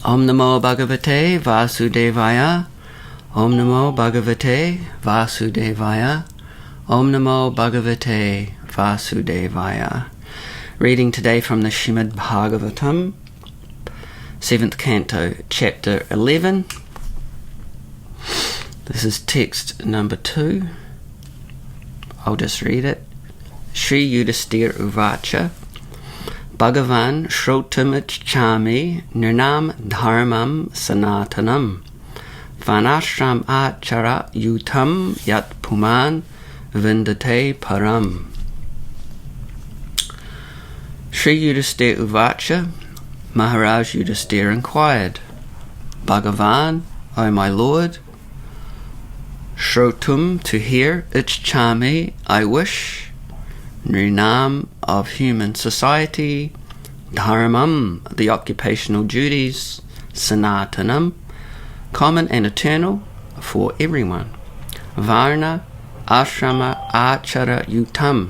Om Namo Bhagavate Vasudevaya. Om Namo Bhagavate Vasudevaya. Om Namo Bhagavate Vasudevaya. Reading today from the Srimad Bhagavatam, 7th Canto, Chapter 11. This is text number 2. I'll just read it. Shri Yudhisthira Uvacha Bhagavan Shrotamicchami Nirnam Dharmam Sanatanam Varnasrama Achara Yutam Yat Puman Vindate Param. Shri Yudhisthira Uvacha, Maharaj Yudhisthira inquired, Bhagavan, O my Lord, Shrotum, to hear, Ichchami, I wish, Nrinam, of human society, Dharmam, the occupational duties, Sanatanam, common and eternal for everyone, Varna, Ashrama, Achara, Yutam,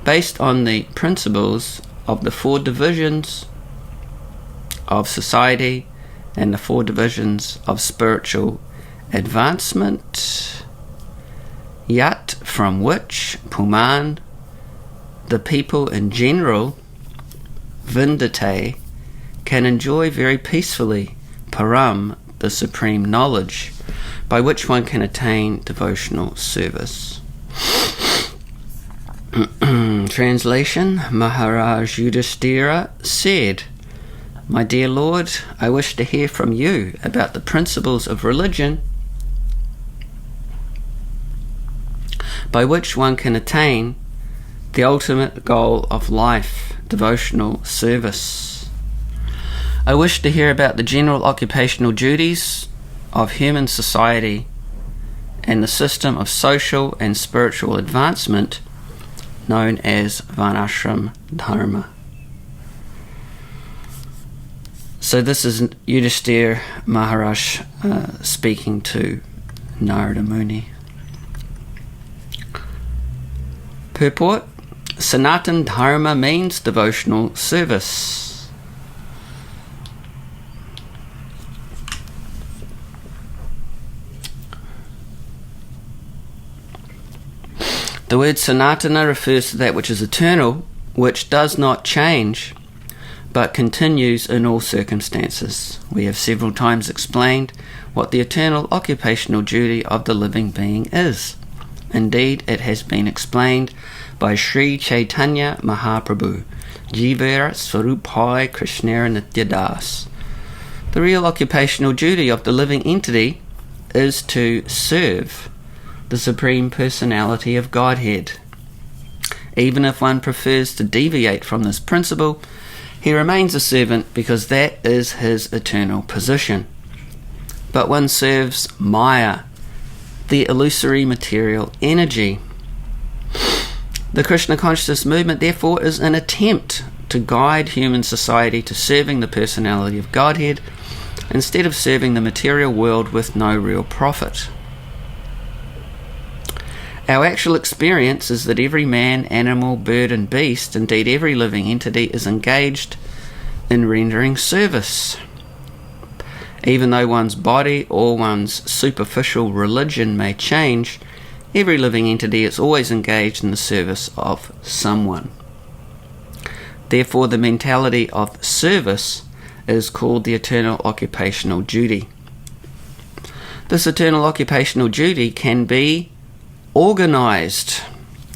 based on the principles of the 4 divisions of society and the 4 divisions of spiritual advancement, Yat, from which, Puman, the people in general, Vindate, can enjoy very peacefully, Param, the supreme knowledge, by which one can attain devotional service. Translation. Maharaj Yudhisthira said, My dear Lord, I wish to hear from you about the principles of religion by which one can attain the ultimate goal of life, devotional service. I wish to hear about the general occupational duties of human society and the system of social and spiritual advancement known as Varnasrama Dharma. So this is Yudhisthira Maharaj speaking to Narada Muni. Purport. Sanatan Dharma means devotional service. The word Sanatana refers to that which is eternal, which does not change, but continues in all circumstances. We have several times explained what the eternal occupational duty of the living being is. Indeed, it has been explained by Sri Chaitanya Mahaprabhu, Jivara Swarupai Krishnara Nityadas. The real occupational duty of the living entity is to serve the Supreme Personality of Godhead. Even if one prefers to deviate from this principle, he remains a servant because that is his eternal position. But one serves Maya, the illusory material energy. The Krishna consciousness movement, therefore, is an attempt to guide human society to serving the personality of Godhead instead of serving the material world with no real profit. Our actual experience is that every man, animal, bird and beast, indeed every living entity, is engaged in rendering service. Even though one's body or one's superficial religion may change, every living entity is always engaged in the service of someone. Therefore, the mentality of service is called the eternal occupational duty. This eternal occupational duty can be organized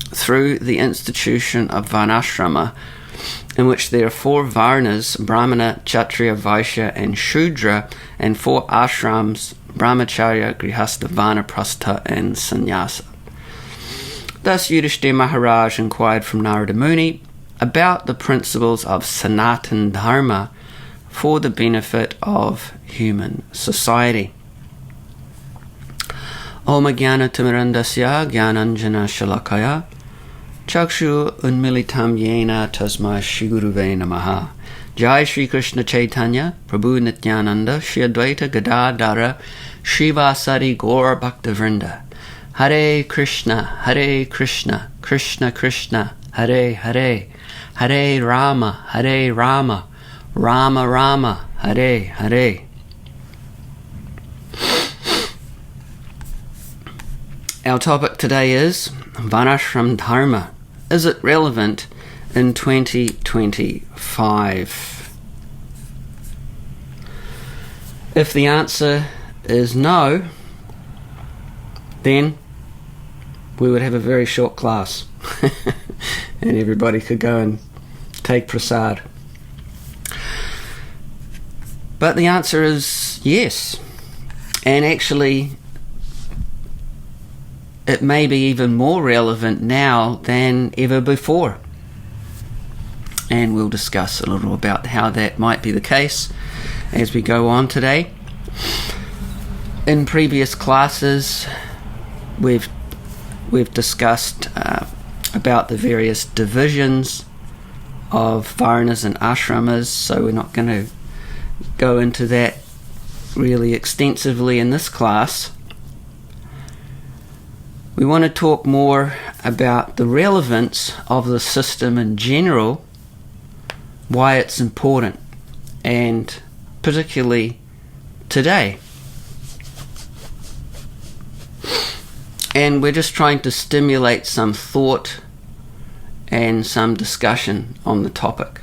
through the institution of Varnasrama, in which there are 4 Varnas, Brahmana, Kshatriya, Vaishya and Shudra, and 4 ashrams, Brahmacharya, Grihastha, Vanaprastha and Sannyasa. Thus Yudhisthira Maharaj inquired from Narada Muni about the principles of Sanatan Dharma for the benefit of human society. Om Jnana Timirandasya Jnananjana Shalakaya Chakshu Unmilitam Yena Tasma Shri Guruve Namaha. Jai Shri Krishna Chaitanya Prabhu Nityananda Shri Advaita Gadadhara Shivasari Gaur Bhaktavrinda. Hare Krishna, Krishna Krishna, Hare Hare, Hare Rama, Rama Rama, Hare Hare. Our topic today is Varnasrama Dharma. Is it relevant in 2025? If the answer is no, then we would have a very short class and everybody could go and take prasad. But the answer is yes. And actually, it may be even more relevant now than ever before. And we'll discuss a little about how that might be the case as we go on today. In previous classes, we've discussed about the various divisions of varnas and ashramas, so we're not going to go into that really extensively in this class. We want to talk more about the relevance of the system in general, why it's important, and particularly today. And we're just trying to stimulate some thought and some discussion on the topic,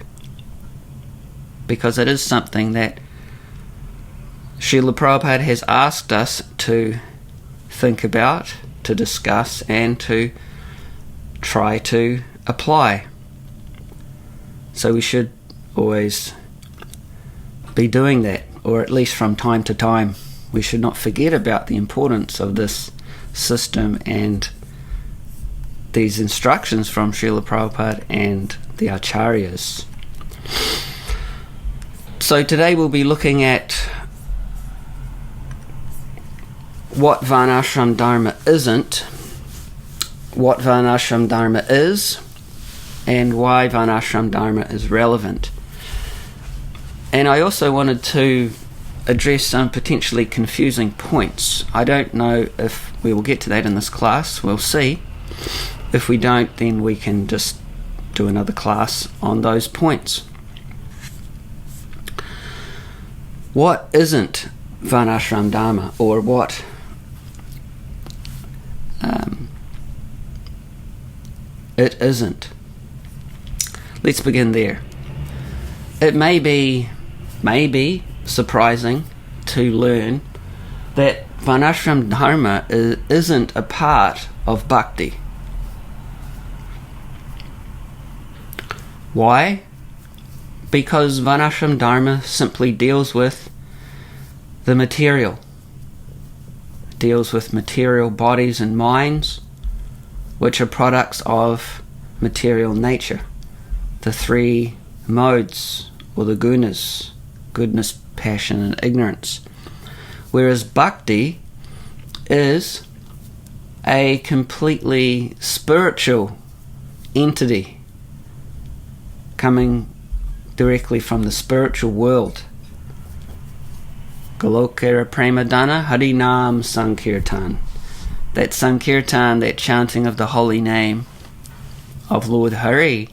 because it is something that Srila Prabhupada has asked us to think about, to discuss, and to try to apply. So we should always be doing that, or at least from time to time. We should not forget about the importance of this system and these instructions from Srila Prabhupada and the Acharyas. So today we'll be looking at what Varnasrama Dharma isn't, what Varnasrama Dharma is, and why Varnasrama Dharma is relevant. And I also wanted to address some potentially confusing points. I don't know if we will get to that in this class. We'll see. If we don't, then we can just do another class on those points. What isn't Varnasrama Dharma, or what it isn't? Let's begin there. It may be surprising to learn that Varnasrama Dharma isn't a part of bhakti. Why? Because Varnasrama Dharma simply deals with the material. It deals with material bodies and minds, which are products of material nature. The three modes, or the gunas: goodness, passion, and ignorance. Whereas bhakti is a completely spiritual entity coming directly from the spiritual world. Golokara Premadana Harinam Sankirtan. That Sankirtan, that chanting of the holy name of Lord Hari,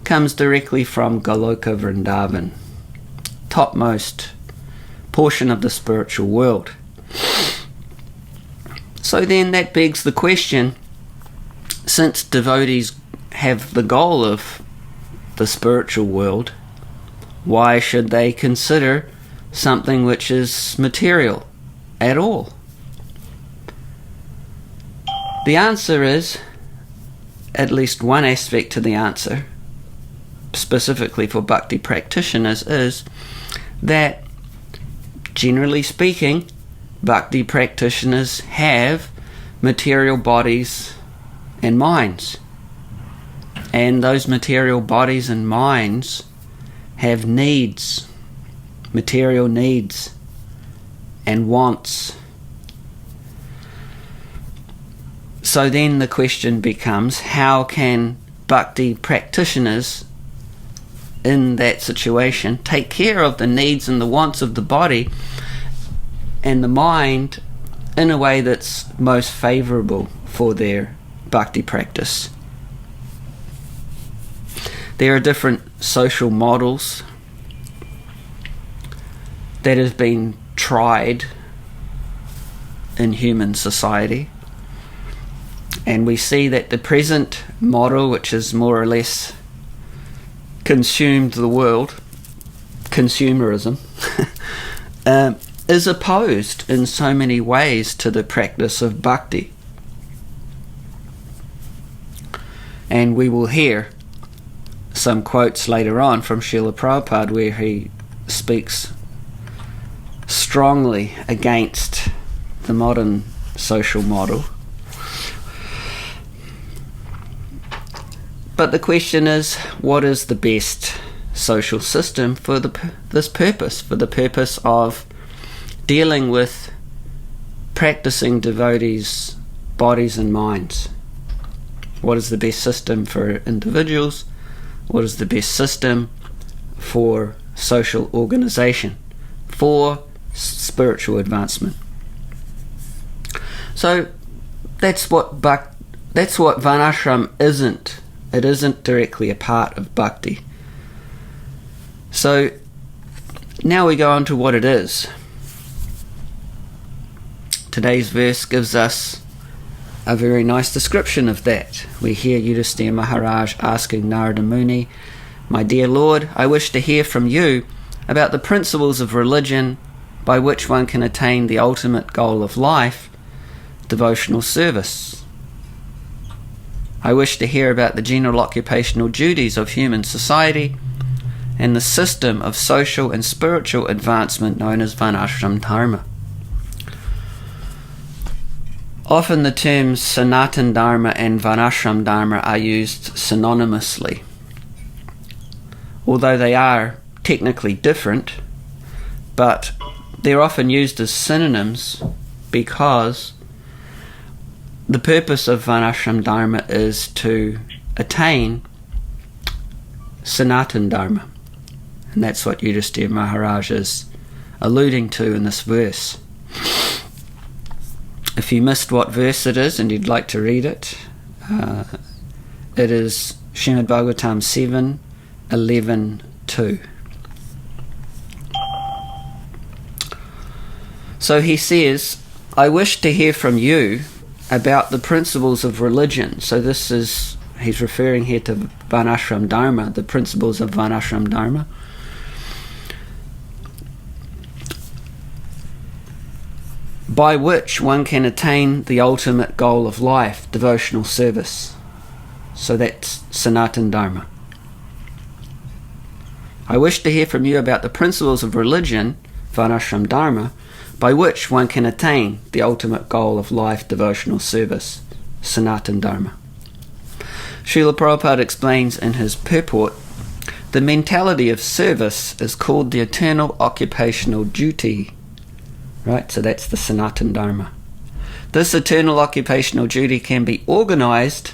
comes directly from Goloka Vrindavan, topmost portion of the spiritual world. So then that begs the question, since devotees have the goal of the spiritual world, why should they consider something which is material at all? The answer is, at least one aspect to the answer, specifically for bhakti practitioners, is that generally speaking, bhakti practitioners have material bodies and minds. And those material bodies and minds have needs, material needs and wants. So then the question becomes, how can bhakti practitioners in that situation take care of the needs and the wants of the body and the mind in a way that's most favourable for their bhakti practice? There are different social models that have been tried in human society. And we see that the present model, which has more or less consumed the world, consumerism, is opposed in so many ways to the practice of bhakti. And we will hear some quotes later on from Srila Prabhupada where he speaks strongly against the modern social model. But the question is, what is the best social system for this purpose, for the purpose of dealing with practicing devotees' bodies and minds? What is the best system for individuals? What is the best system for social organization, for spiritual advancement? So that's what Varnashram isn't. It isn't directly a part of bhakti. So now we go on to what it is. Today's verse gives us a very nice description of that. We hear Yudhisthira Maharaj asking Narada Muni, "My dear Lord, I wish to hear from you about the principles of religion by which one can attain the ultimate goal of life, devotional service. I wish to hear about the general occupational duties of human society and the system of social and spiritual advancement known as Varnasrama Dharma." Often the terms Sanatana Dharma and Varnasrama Dharma are used synonymously. Although they are technically different, but they're often used as synonyms because the purpose of Varnasrama Dharma is to attain Sanatana Dharma. And that's what Yudhisthira Maharaj is alluding to in this verse. If you missed what verse it is and you'd like to read it, it is Srimad Bhagavatam 7:11-2. So he says, "I wish to hear from you about the principles of religion." So this is, he's referring here to Varnasrama Dharma, the principles of Varnasrama Dharma. By which one can attain the ultimate goal of life, devotional service. So that's Sanatana Dharma. I wish to hear from you about the principles of religion, Varnasrama Dharma, by which one can attain the ultimate goal of life, devotional service, Sanatana Dharma. Srila Prabhupada explains in his purport, the mentality of service is called the eternal occupational duty. Right, so that's the Sanatana Dharma. This eternal occupational duty can be organized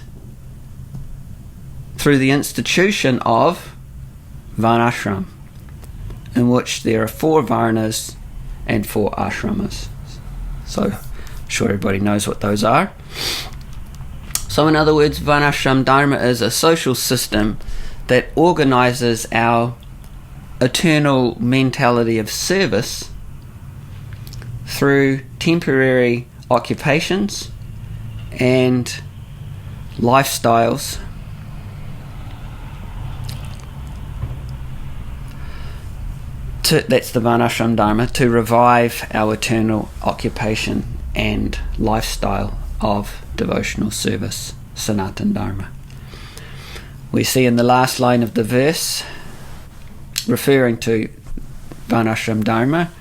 through the institution of Varnashram, in which there are 4 Varnas and 4 ashramas. So I'm sure everybody knows what those are. So in other words, Varnasrama Dharma is a social system that organizes our eternal mentality of service through temporary occupations and lifestyles that's the Varnasrama Dharma, to revive our eternal occupation and lifestyle of devotional service, Sanatana Dharma. We see in the last line of the verse, referring to Varnasrama Dharma,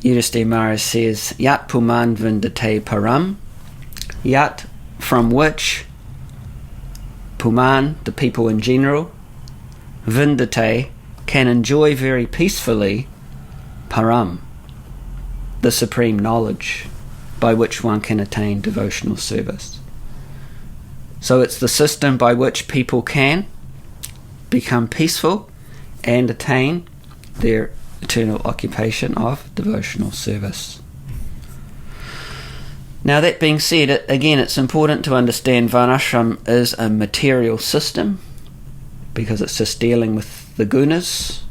Yudhisthira Maharaj says, "Yat puman vindate param," yat, from which puman, the people in general, vindate, can enjoy very peacefully param, the supreme knowledge by which one can attain devotional service. So it's the system by which people can become peaceful and attain their eternal occupation of devotional service. Now, that being said, again, it's important to understand Varnashram is a material system because it's just dealing with the gunas,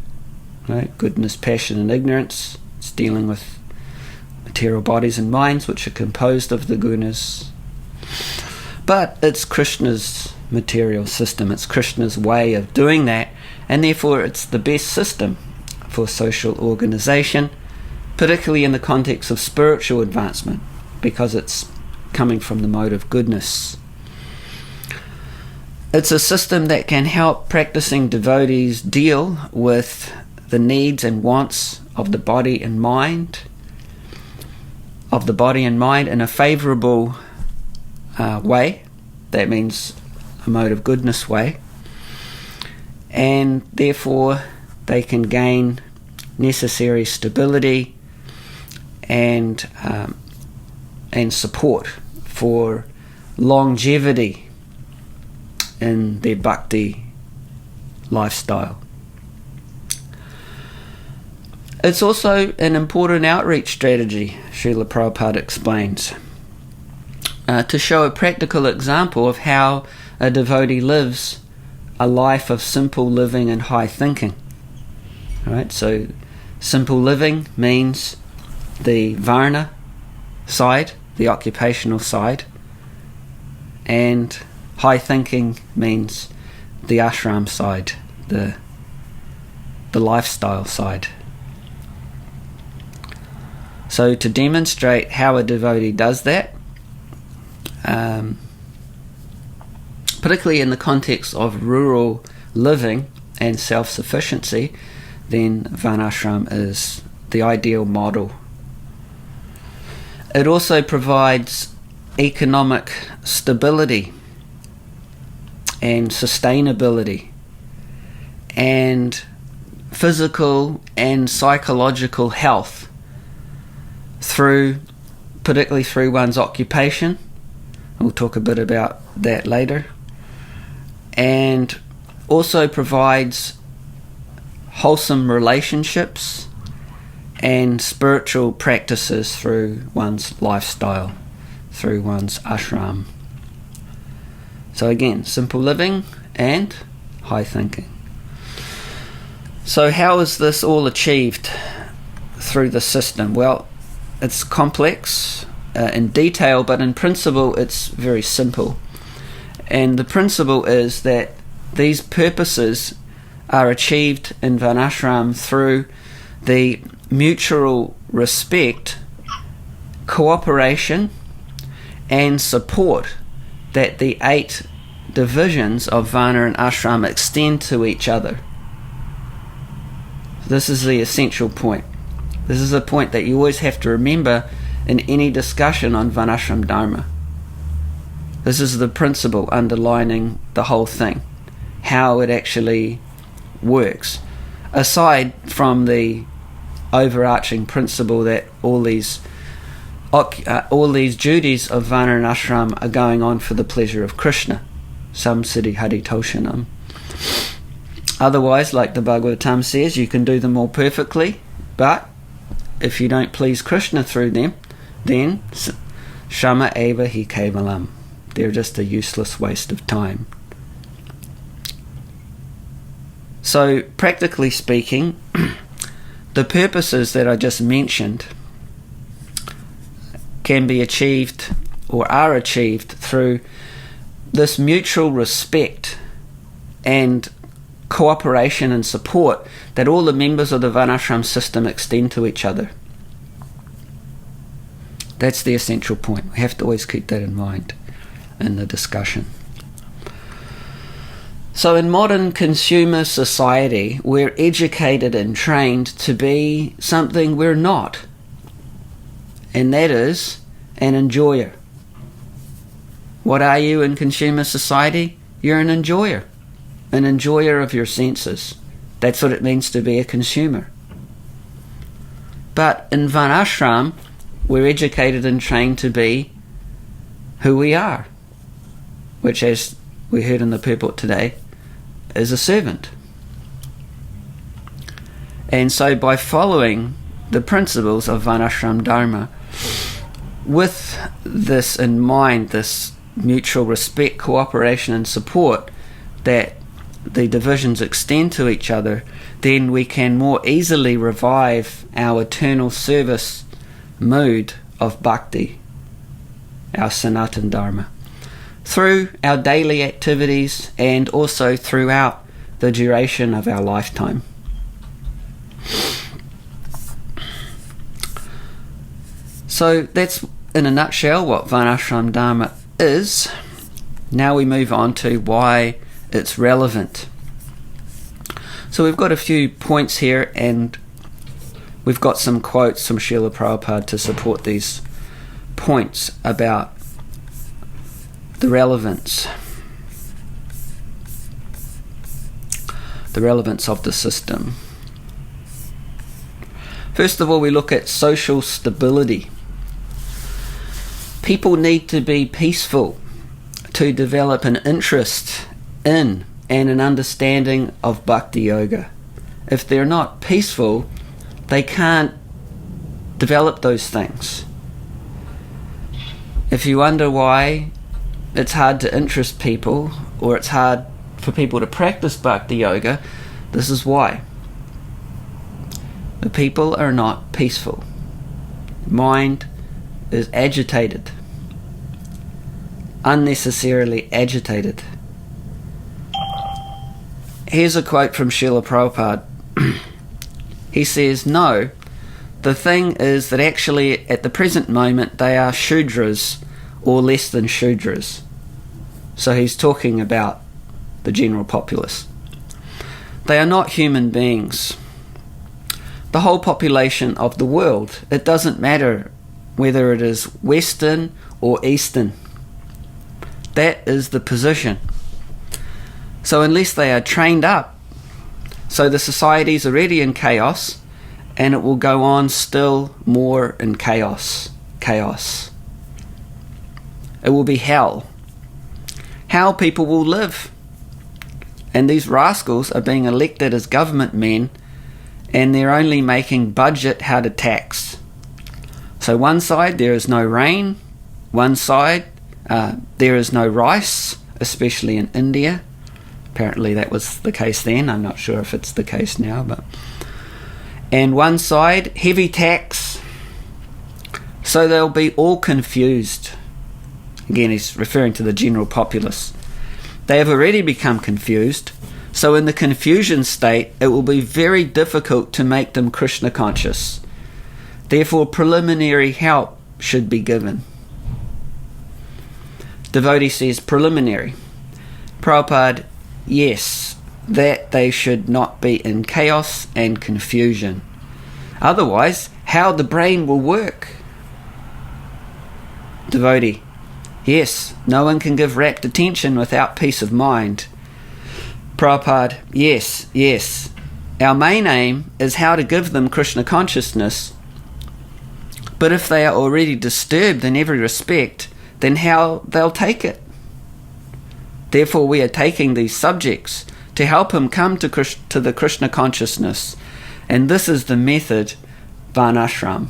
right? Goodness, passion and ignorance. It's dealing with material bodies and minds which are composed of the gunas. But it's Krishna's material system, it's Krishna's way of doing that, and therefore it's the best system for social organization, particularly in the context of spiritual advancement, because it's coming from the mode of goodness. It's a system that can help practicing devotees deal with the needs and wants of the body and mind, in a favorable way. That means a mode of goodness way, and therefore they can gain necessary stability and support for longevity in their bhakti lifestyle. It's also an important outreach strategy, Srila Prabhupada explains, to show a practical example of how a devotee lives a life of simple living and high thinking. Right? So simple living means the Varna side, the occupational side, and high thinking means the ashram side, the lifestyle side. So to demonstrate how a devotee does that, particularly in the context of rural living and self-sufficiency, then Varnashram is the ideal model. It also provides economic stability and sustainability and physical and psychological health particularly through one's occupation. We'll talk a bit about that later. And also provides wholesome relationships and spiritual practices through one's lifestyle, through one's ashram. So again, simple living and high thinking. So how is this all achieved through the system? Well, it's complex in detail, but in principle it's very simple. And the principle is that these purposes are achieved in Varnashram through the mutual respect, cooperation, and support that the 8 divisions of Varna and Ashram extend to each other. This is the essential point. This is a point that you always have to remember in any discussion on Varnasrama Dharma. This is the principle underlining the whole thing, how it actually works, aside from the overarching principle that all these duties of Varna and Ashram are going on for the pleasure of Krishna. Samsiddhi Haritoshanam. Otherwise, like the Bhagavatam says, you can do them all perfectly, but if you don't please Krishna through them, then Shama Eva Hi Kevalam. They're just a useless waste of time. So, practically speaking, the purposes that I just mentioned can be achieved or are achieved through this mutual respect and cooperation and support that all the members of the Varnashram system extend to each other. That's the essential point. We have to always keep that in mind in the discussion. So in modern consumer society, we're educated and trained to be something we're not, and that is an enjoyer. What are you in consumer society? You're an enjoyer of your senses. That's what it means to be a consumer. But in Varnashram, we're educated and trained to be who we are, which, as we heard in the purport today, is a servant. And so by following the principles of Varnasrama Dharma, with this in mind, this mutual respect, cooperation and support that the divisions extend to each other, then we can more easily revive our eternal service mood of bhakti, our Sanatana Dharma. through our daily activities and also throughout the duration of our lifetime. So that's in a nutshell what Varnasrama Dharma is. Now we move on to why it's relevant. So we've got a few points here, and we've got some quotes from Srila Prabhupada to support these points about the relevance of the system. First of all, we look at social stability. People need to be peaceful to develop an interest in and an understanding of Bhakti Yoga. If they're not peaceful, they can't develop those things. If you wonder why it's hard to interest people, or it's hard for people to practice Bhakti Yoga, this is why. The people are not peaceful. Mind is agitated, unnecessarily agitated. Here's a quote from Srila Prabhupada. He says, no, the thing is that actually at the present moment they are Shudras or less than Shudras. So he's talking about the general populace. They are not human beings. The whole population of the world, it doesn't matter whether it is Western or Eastern. That is the position. So unless they are trained up, so the society is already in chaos, and it will go on still more in chaos. It will be hell. How people will live. And these rascals are being elected as government men, and they're only making budget how to tax. So one side there is no rain, one side there is no rice, especially in India. Apparently that was the case then. I'm not sure if it's the case now, and one side heavy tax. So they'll be all confused. Again, he's referring to the general populace. They have already become confused. So in the confusion state, it will be very difficult to make them Krishna conscious. Therefore, preliminary help should be given. Devotee says, preliminary. Prabhupada, yes, that they should not be in chaos and confusion. Otherwise, how the brain will work? Devotee, yes, no one can give rapt attention without peace of mind. Prabhupada, yes. Our main aim is how to give them Krishna consciousness. But if they are already disturbed in every respect, then how they'll take it? Therefore, we are taking these subjects to help him come to the Krishna consciousness. And this is the method, Varnashram.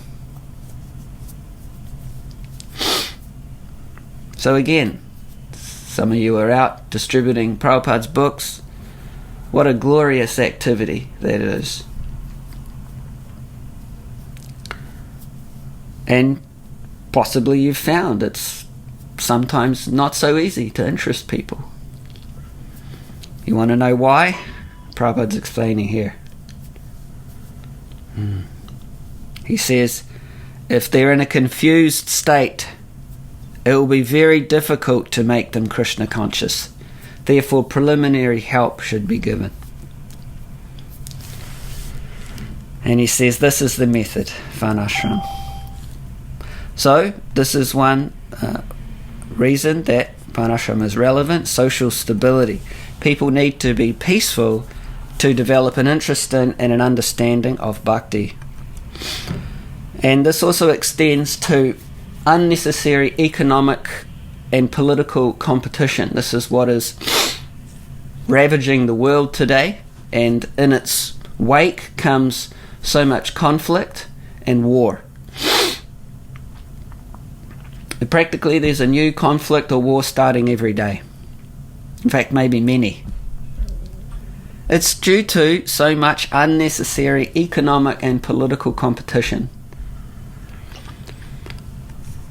So again, some of you are out distributing Prabhupada's books. What a glorious activity that is. And possibly you've found it's sometimes not so easy to interest people. You want to know why? Prabhupada's explaining here. He says, if they're in a confused state, it will be very difficult to make them Krishna conscious. Therefore, preliminary help should be given. And he says this is the method, Varnashram. So, this is one reason that Varnashram is relevant, social stability. People need to be peaceful to develop an interest in and an understanding of bhakti. And this also extends to unnecessary economic and political competition. This is what is ravaging the world today, and in its wake comes so much conflict and war. Practically there's a new conflict or war starting every day. In fact, maybe many. It's due to so much unnecessary economic and political competition.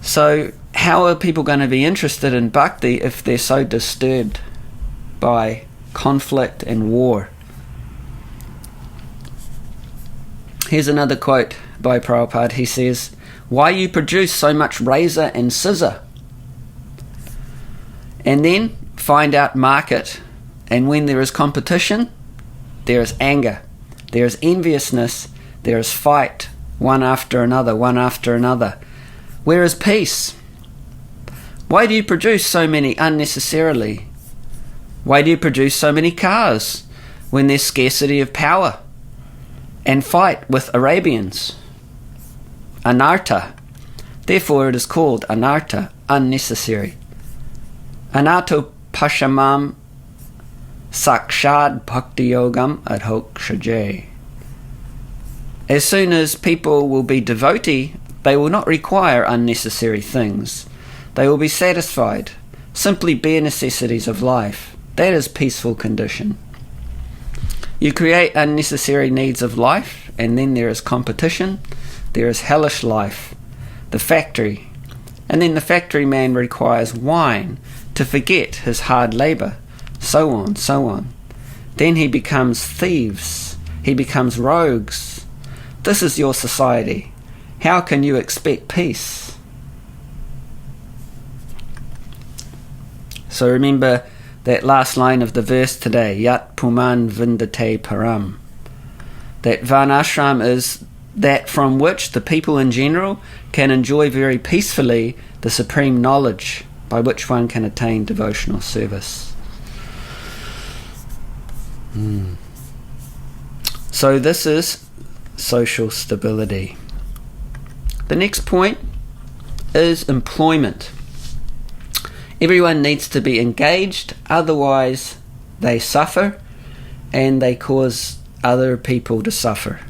So how are people going to be interested in bhakti if they're so disturbed by conflict and war? Here's another quote by Prabhupada. He says, "Why you produce so much razor and scissor? And then find out market. And when there is competition, there is anger, there is enviousness, there is fight, one after another, one after another. Where is peace? Why do you produce so many unnecessarily? Why do you produce so many cars when there's scarcity of power? And fight with Arabians? Anartha. Therefore it is called anartha, unnecessary. Anato pashamam sakshad bhakti yogam adhokshaje." As soon as people will be devotee, they will not require unnecessary things. They will be satisfied, simply bare necessities of life. That is peaceful condition. You create unnecessary needs of life, and then there is competition, there is hellish life, the factory, and then the factory man requires wine to forget his hard labour, so on, so on. Then he becomes thieves, he becomes rogues. This is your society. How can you expect peace? So remember that last line of the verse today, Yat Puman Vindate Param. That Varnashram is that from which the people in general can enjoy very peacefully the supreme knowledge by which one can attain devotional service. So this is social stability. The next point is employment. Everyone needs to be engaged, otherwise they suffer and they cause other people to suffer.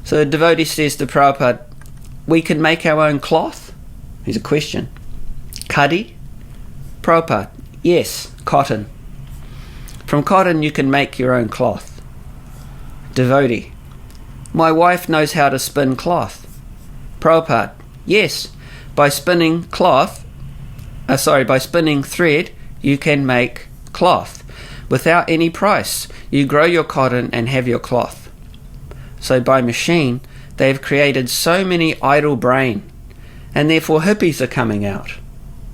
So the devotee says to Prabhupada, "We can make our own cloth?" Here's a question. Khadi? Prabhupada, yes, cotton. From cotton you can make your own cloth. Devotee, my wife knows how to spin cloth. Prabhupada, yes, by spinning thread you can make cloth. Without any price, you grow your cotton and have your cloth. So by machine, they have created so many idle brain, and therefore hippies are coming out.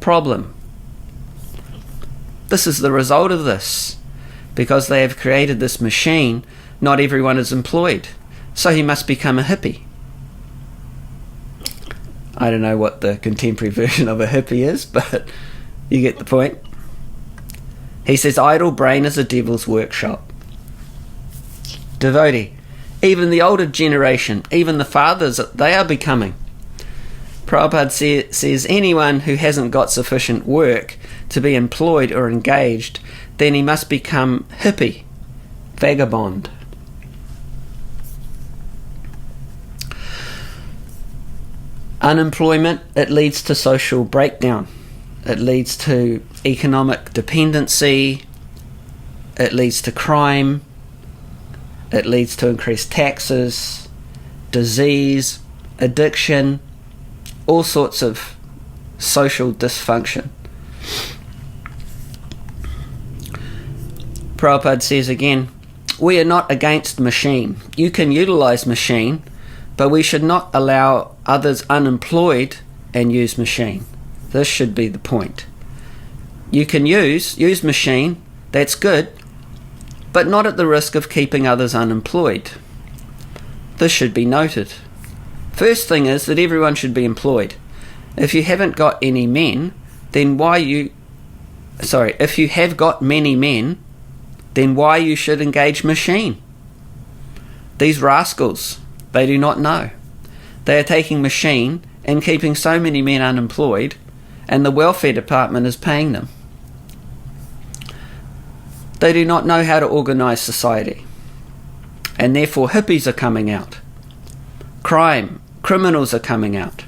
Problem. This is the result of this. Because they have created this machine, not everyone is employed. So he must become a hippie. I don't know what the contemporary version of a hippie is, but you get the point. He says, idle brain is a devil's workshop. Devotee, even the older generation, even the fathers, they are becoming. Prabhupada says anyone who hasn't got sufficient work to be employed or engaged, then he must become hippie, vagabond. Unemployment, it leads to social breakdown. It leads to economic dependency. It leads to crime. It leads to increased taxes, disease, addiction, all sorts of social dysfunction. Prabhupada says again, we are not against machine. You can utilize machine, but we should not allow others unemployed and use machine. This should be the point. You can use machine, that's good, but not at the risk of keeping others unemployed. This should be noted. First thing is that everyone should be employed. If you haven't got any men, then if you have got many men, then why you should engage machine? These rascals, they do not know. They are taking machine and keeping so many men unemployed, and the welfare department is paying them. They do not know how to organise society, and therefore hippies are coming out. Crime, criminals are coming out.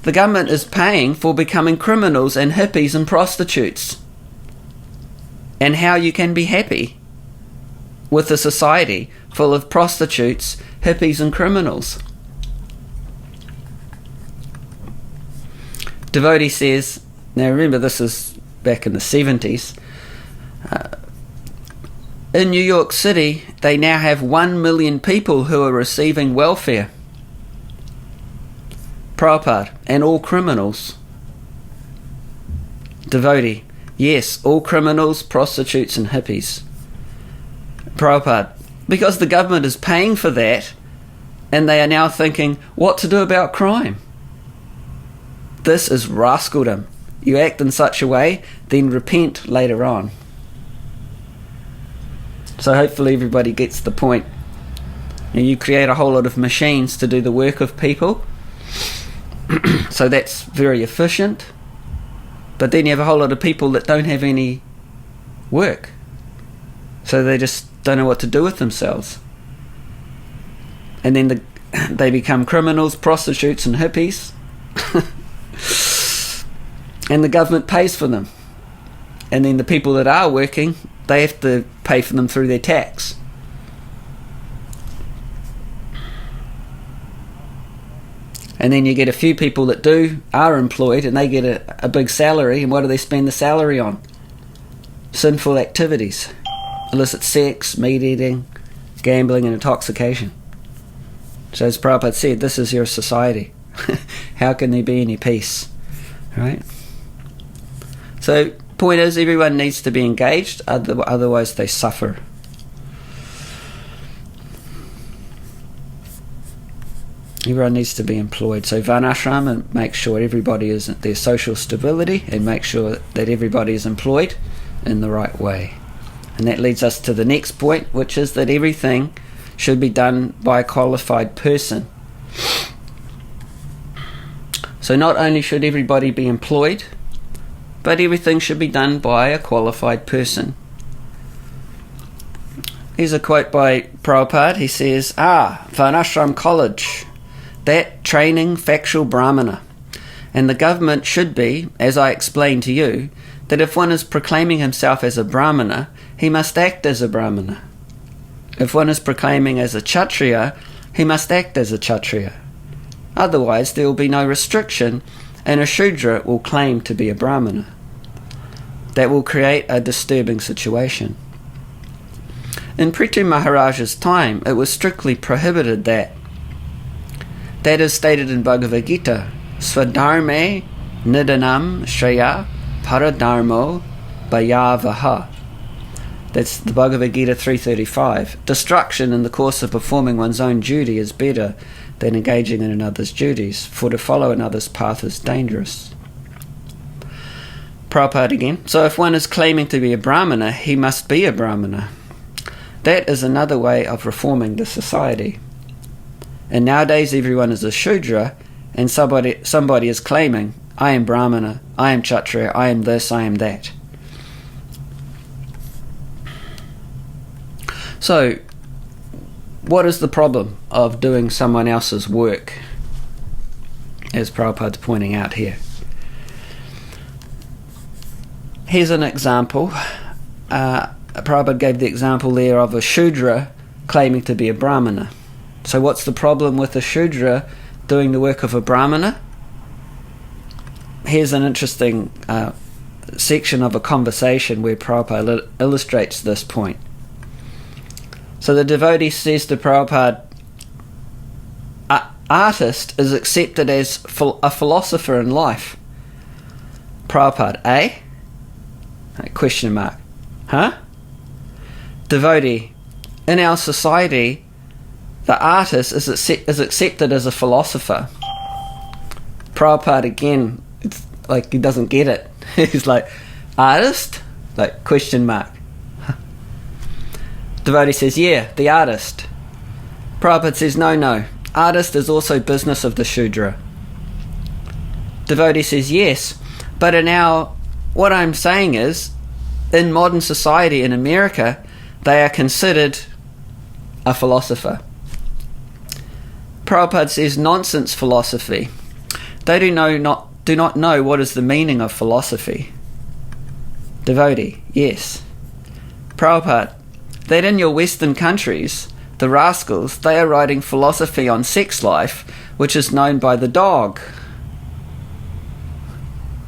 The government is paying for becoming criminals and hippies and prostitutes. And how you can be happy with a society full of prostitutes, hippies and criminals. Devotee says, now remember this is back in the 70s, in New York City they now have 1 million people who are receiving welfare. Prabhupada, and all criminals. Devotee, yes, all criminals, prostitutes and hippies. Prabhupada, because the government is paying for that and they are now thinking what to do about crime. This is rascaldom. You act in such a way, then repent later on. So hopefully everybody gets the point. You create a whole lot of machines to do the work of people, so that's very efficient, but then you have a whole lot of people that don't have any work, so they just don't know what to do with themselves, and then they become criminals, prostitutes and hippies, and the government pays for them, and then the people that are working, they have to pay for them through their tax. And then you get a few people that are employed, and they get a big salary, and what do they spend the salary on? Sinful activities. Illicit sex, meat eating, gambling and intoxication. So as Prabhupada said, this is your society. How can there be any peace? Right? So point is, everyone needs to be engaged, otherwise they suffer. Everyone needs to be employed. So Varnasrama makes sure everybody is their social stability and make sure that everybody is employed in the right way. And that leads us to the next point, which is that everything should be done by a qualified person. So not only should everybody be employed, but everything should be done by a qualified person. Here's a quote by Prabhupada. He says, Varnashram College, that training factual Brahmana. And the government should be, as I explained to you, that if one is proclaiming himself as a Brahmana, he must act as a Brahmana. If one is proclaiming as a Kshatriya, he must act as a Kshatriya. Otherwise there will be no restriction, and a Shudra will claim to be a Brahmana. That will create a disturbing situation. In Prithu Maharaja's time, it was strictly prohibited that is stated in Bhagavad Gita, Swadharme Nidanam Shreya Paradharmo Bhayavaha. That's the Bhagavad Gita 335. Destruction in the course of performing one's own duty is better than engaging in another's duties, for to follow another's path is dangerous. Prabhupada again. So if one is claiming to be a Brahmana, he must be a Brahmana. That is another way of reforming the society. And nowadays everyone is a Shudra, and somebody is claiming, I am Brahmana, I am Kshatriya, I am this, I am that. So, what is the problem of doing someone else's work? As Prabhupada's pointing out here. Here's an example. Prabhupada gave the example there of a Shudra claiming to be a Brahmana. So what's the problem with a Shudra doing the work of a Brahmana? Here's an interesting section of a conversation where Prabhupada illustrates this point. So the devotee says to Prabhupada, artist is accepted as a philosopher in life. Prabhupada, eh? Question mark. Huh? Devotee, in our society, the artist is accepted as a philosopher. Prabhupada again, it's like he doesn't get it. He's like, artist? Like, question mark. Devotee says, yeah, the artist. Prabhupada says, no, artist is also business of the Shudra. Devotee says, yes, but what I'm saying is, in modern society in America, they are considered a philosopher. Prabhupada says, nonsense philosophy. They do not know what is the meaning of philosophy. Devotee, yes. Prabhupada, that in your Western countries, the rascals, they are writing philosophy on sex life, which is known by the dog.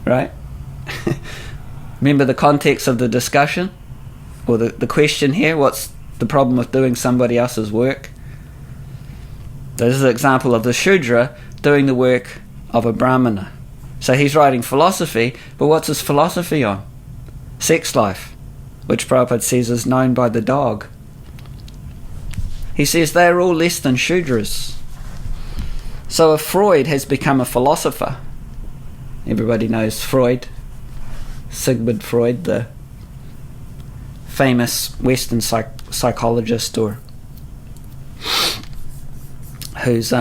right? Remember the context of the discussion? Or the question here, what's the problem with doing somebody else's work? This is an example of the Shudra doing the work of a Brahmana. So he's writing philosophy, but what's his philosophy on? Sex life, which Prabhupada says is known by the dog. He says they're all less than Shudras. So if Freud has become a philosopher, everybody knows Freud, Sigmund Freud, the famous Western psychologist, or whose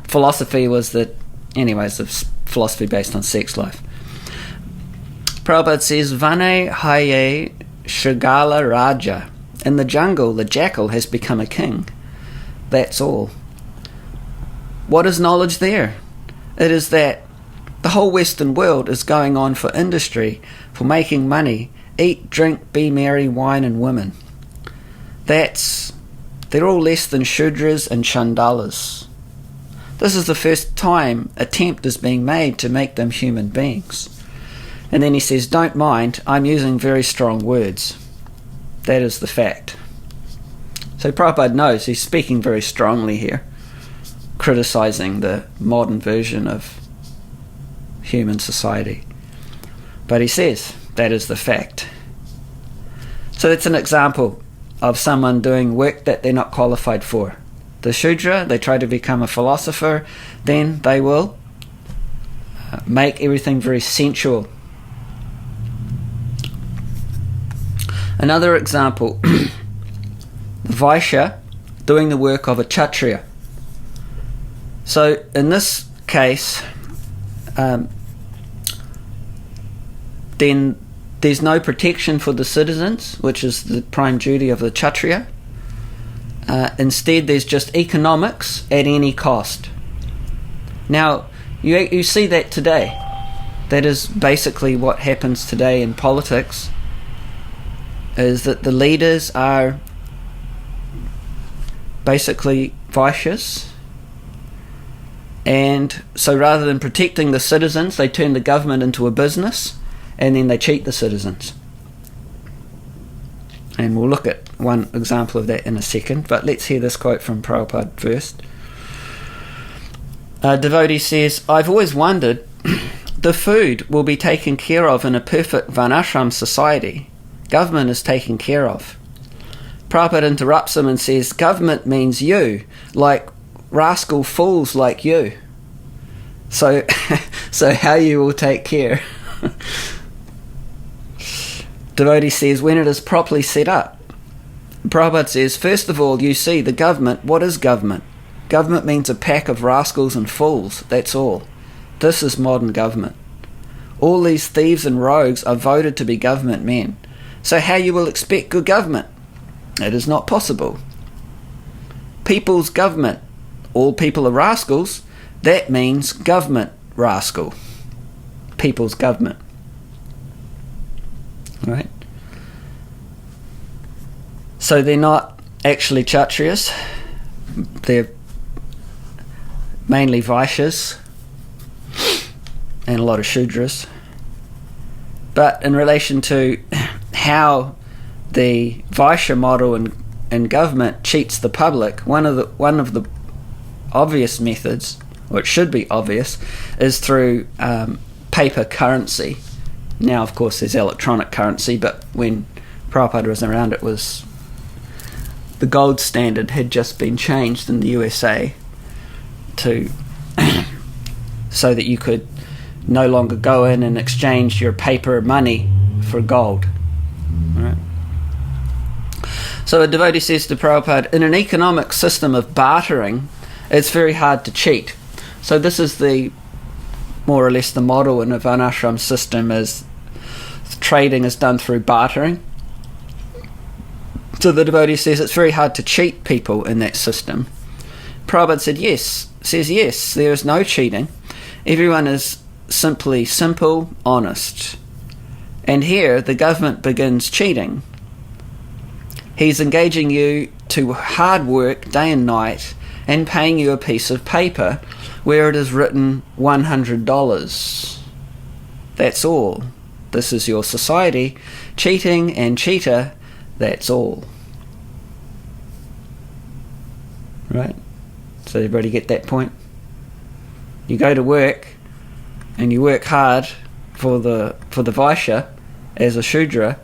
philosophy was that, anyways, of philosophy based on sex life. Prabhupada says, Vane haye Shagala Raja. In the jungle, the jackal has become a king. That's all. What is knowledge there? It is that the whole Western world is going on for industry, for making money, eat, drink, be merry, wine and women. They're all less than Shudras and Chandalas. This is the first time attempt is being made to make them human beings. And then he says, don't mind, I'm using very strong words. That is the fact. So Prabhupada knows he's speaking very strongly here, criticizing the modern version of human society. But he says, that is the fact. So that's an example of someone doing work that they're not qualified for. The Shudra, they try to become a philosopher, then they will make everything very sensual. Another example, the Vaishya doing the work of a Kshatriya. So in this case, then there's no protection for the citizens, which is the prime duty of the Kshatriya. Instead, there's just economics at any cost. Now, you see that today. That is basically what happens today in politics, is that the leaders are basically Vaishyas, and so rather than protecting the citizens, they turn the government into a business, and then they cheat the citizens. And we'll look at one example of that in a second, but let's hear this quote from Prabhupada first. A devotee says, I've always wondered, the food will be taken care of in a perfect Varnashram society. Government is taken care of. Prabhupada interrupts him and says, government means you, like rascal fools like you. So how you will take care? Devotee says, when it is properly set up. Prabhupada says, first of all, you see the government. What is government? Government means a pack of rascals and fools. That's all. This is modern government. All these thieves and rogues are voted to be government men. So how you will expect good government? It is not possible. People's government. All people are rascals. That means government rascal. People's government. Right? So they're not actually Kshatriyas. They're mainly Vaishyas and a lot of Shudras. But in relation to how the Vaishya model in government cheats the public, one of the obvious methods, or it should be obvious, is through paper currency. Now, of course, there's electronic currency, but when Prabhupada was around, it was the gold standard had just been changed in the USA to so that you could no longer go in and exchange your paper money for gold. All right. So a devotee says to Prabhupada, in an economic system of bartering, it's very hard to cheat. So this is the more or less the model in a Varnashram system, is trading is done through bartering. So the devotee says it's very hard to cheat people in that system. Prabhupada says yes, there is no cheating. Everyone is simply simple, honest. And here the government begins cheating. He's engaging you to hard work day and night and paying you a piece of paper where it is written $100. that's all. This is your society. Cheating and cheater, that's all. Right? So everybody get that point? You go to work and you work hard for the Vaishya as a Shudra,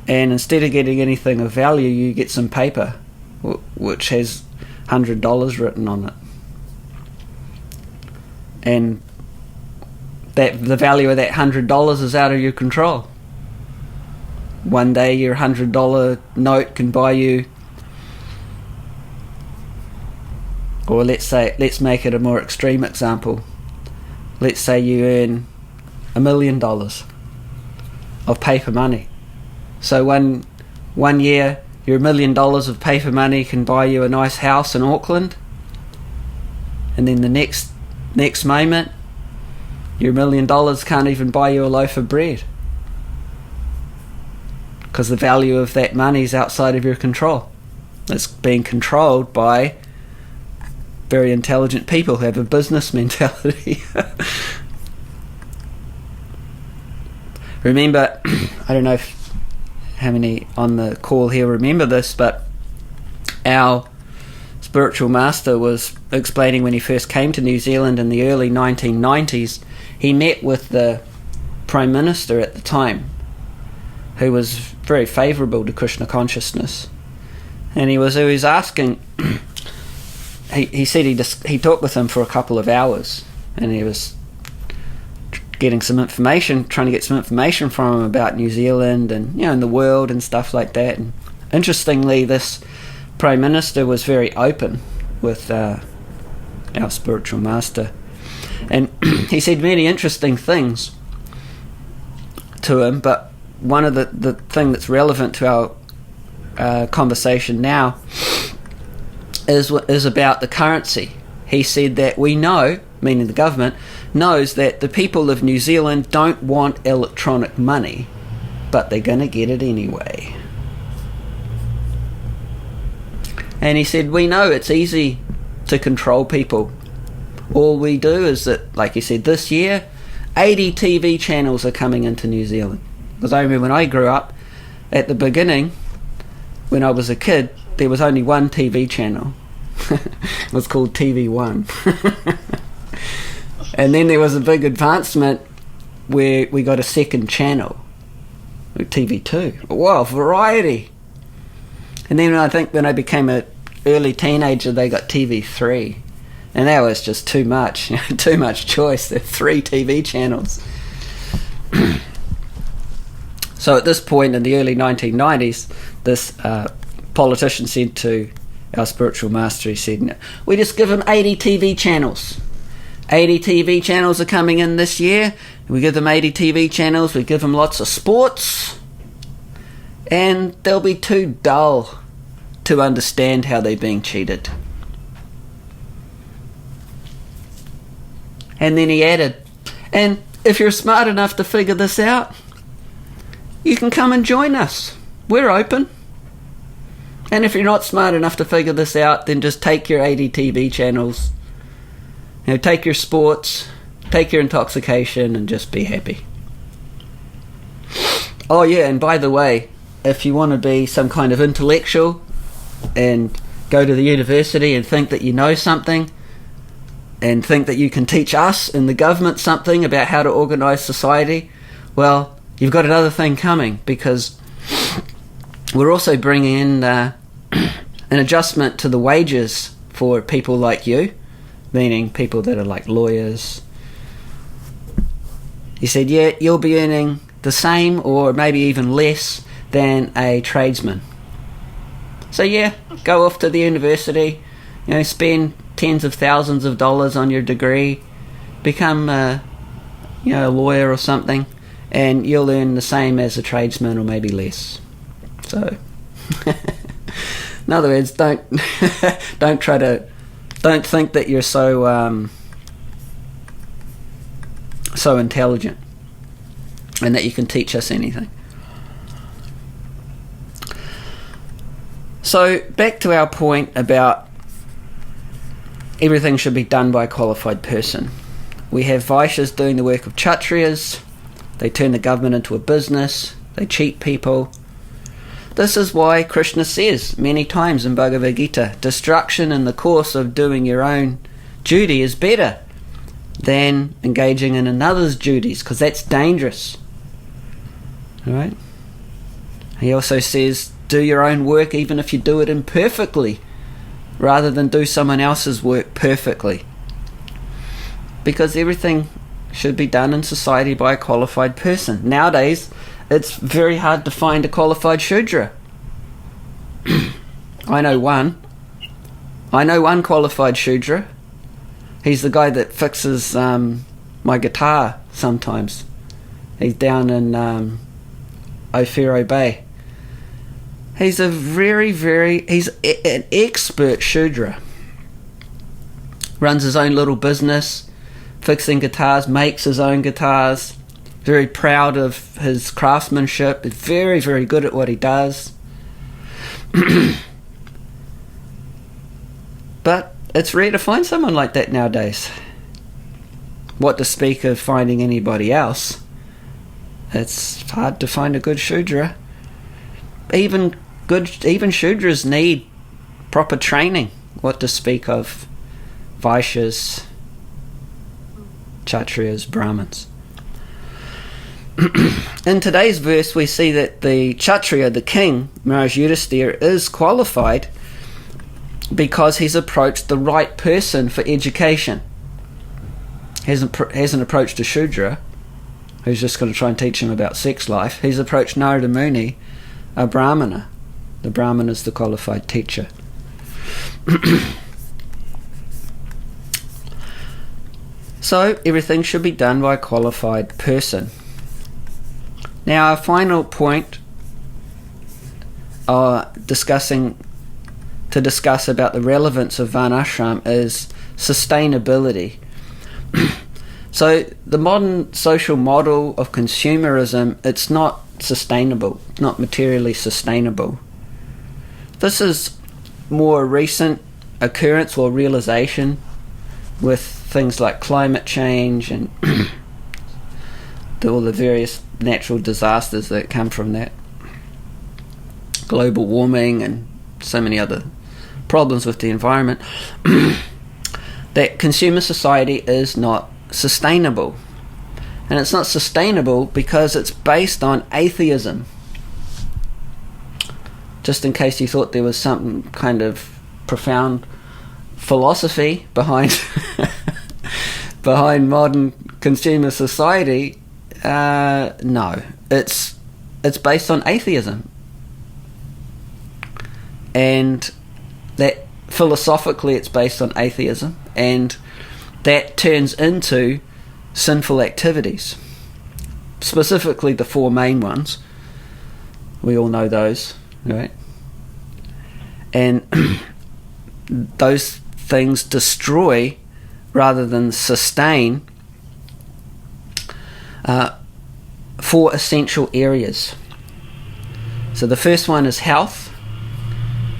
and instead of getting anything of value, you get some paper which has $100 written on it. And the value of that $100 is out of your control. One day your $100 note can buy you, or let's make it a more extreme example. Let's say you earn $1 million of paper money. So one year your $1 million of paper money can buy you a nice house in Auckland, and then the next moment your $1 million can't even buy you a loaf of bread, because the value of that money is outside of your control. It's being controlled by very intelligent people who have a business mentality. Remember, I don't know how many on the call here remember this, but our spiritual master was explaining when he first came to New Zealand in the early 1990s, he met with the Prime Minister at the time, who was very favourable to Krishna consciousness. And he was asking, he said he talked with him for a couple of hours, and he was trying to get some information from him about New Zealand and, you know, and the world and stuff like that. And interestingly, this Prime Minister was very open with our spiritual master, and he said many interesting things to him. But one of the thing that's relevant to our conversation now is about the currency. He said that we know, meaning the government, knows that the people of New Zealand don't want electronic money, but they're going to get it anyway. And he said, we know it's easy to control people. All we do is that, like he said, this year, 80 TV channels are coming into New Zealand. Because I remember when I grew up, at the beginning, when I was a kid, there was only one TV channel. It was called TV1. And then there was a big advancement where we got a second channel, TV2. Wow, variety. And then I think when I became an early teenager, they got TV3. And that was just too much, too much choice. There are 3 TV channels. So at this point in the early 1990s, this politician said to our spiritual master, he said, we just give them 80 TV channels. 80 TV channels are coming in this year. We give them 80 TV channels. We give them lots of sports. And they'll be too dull to understand how they're being cheated. And then he added, and if you're smart enough to figure this out, you can come and join us. We're open. And if you're not smart enough to figure this out, then just take your 80 TV channels, you know, take your sports, take your intoxication, and just be happy. Oh yeah, and by the way, if you want to be some kind of intellectual and go to the university and think that you know something, and think that you can teach us in the government something about how to organise society, well, you've got another thing coming, because we're also bringing in an adjustment to the wages for people like you, meaning people that are like lawyers. He said, yeah, you'll be earning the same or maybe even less than a tradesman. So yeah, go off to the university, you know, spend tens of thousands of dollars on your degree, become a lawyer or something, and you'll earn the same as a tradesman or maybe less. So in other words, don't think that you're so intelligent and that you can teach us anything. So back to our point about everything should be done by a qualified person. We have Vaishyas doing the work of Kshatriyas, They turn the government into a business. They cheat people. This is why Krishna says many times in Bhagavad Gita, destruction in the course of doing your own duty is better than engaging in another's duties, because that's dangerous. Right? He also says, do your own work even if you do it imperfectly, rather than do someone else's work perfectly. Because everything should be done in society by a qualified person. Nowadays, it's very hard to find a qualified Shudra. I know one qualified Shudra. He's the guy that fixes my guitar sometimes. He's down in Ofero Bay. He's a he's an expert Shudra. Runs his own little business, fixing guitars, makes his own guitars. Very proud of his craftsmanship. Very, very good at what he does. But it's rare to find someone like that nowadays. What to speak of finding anybody else. It's hard to find a good Shudra. Even Shudras need proper training. What to speak of Vaishyas, Kshatriyas, Brahmins. In today's verse, we see that the Kshatriya, the king, Maharaj Yudhisthira, is qualified because he's approached the right person for education. He hasn't approached a Shudra, who's just going to try and teach him about sex life. He's approached Narada Muni, a Brahmana. The Brahmana is the qualified teacher. So everything should be done by a qualified person. Now, our final point discuss about the relevance of Varnashram is sustainability. So the modern social model of consumerism, it's not sustainable, not materially sustainable. This is more recent occurrence or realization with things like climate change and all the various natural disasters that come from that, global warming and so many other problems with the environment, that consumer society is not sustainable. And it's not sustainable because it's based on atheism. Just in case you thought there was some kind of profound philosophy behind modern consumer society, no, it's based on atheism, and that philosophically it's based on atheism, and that turns into sinful activities, specifically the four main ones. We all know those, right? And those things destroy rather than sustain four essential areas. So the first one is health,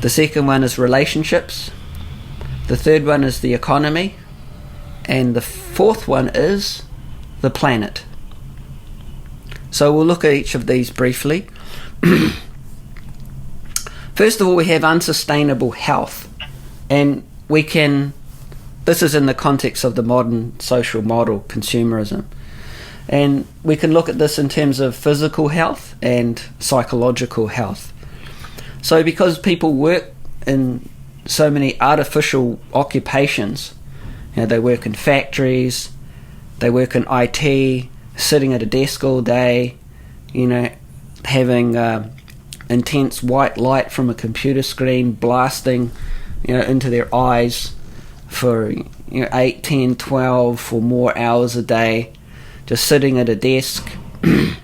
the second one is relationships, the third one is the economy, and the fourth one is the planet. So we'll look at each of these briefly. First of all, we have unsustainable health, and this is in the context of the modern social model, consumerism. And we can look at this in terms of physical health and psychological health. So because people work in so many artificial occupations, they work in factories, they work in IT, sitting at a desk all day, having intense white light from a computer screen blasting into their eyes for 8, 10, 12 or more hours a day, just sitting at a desk. And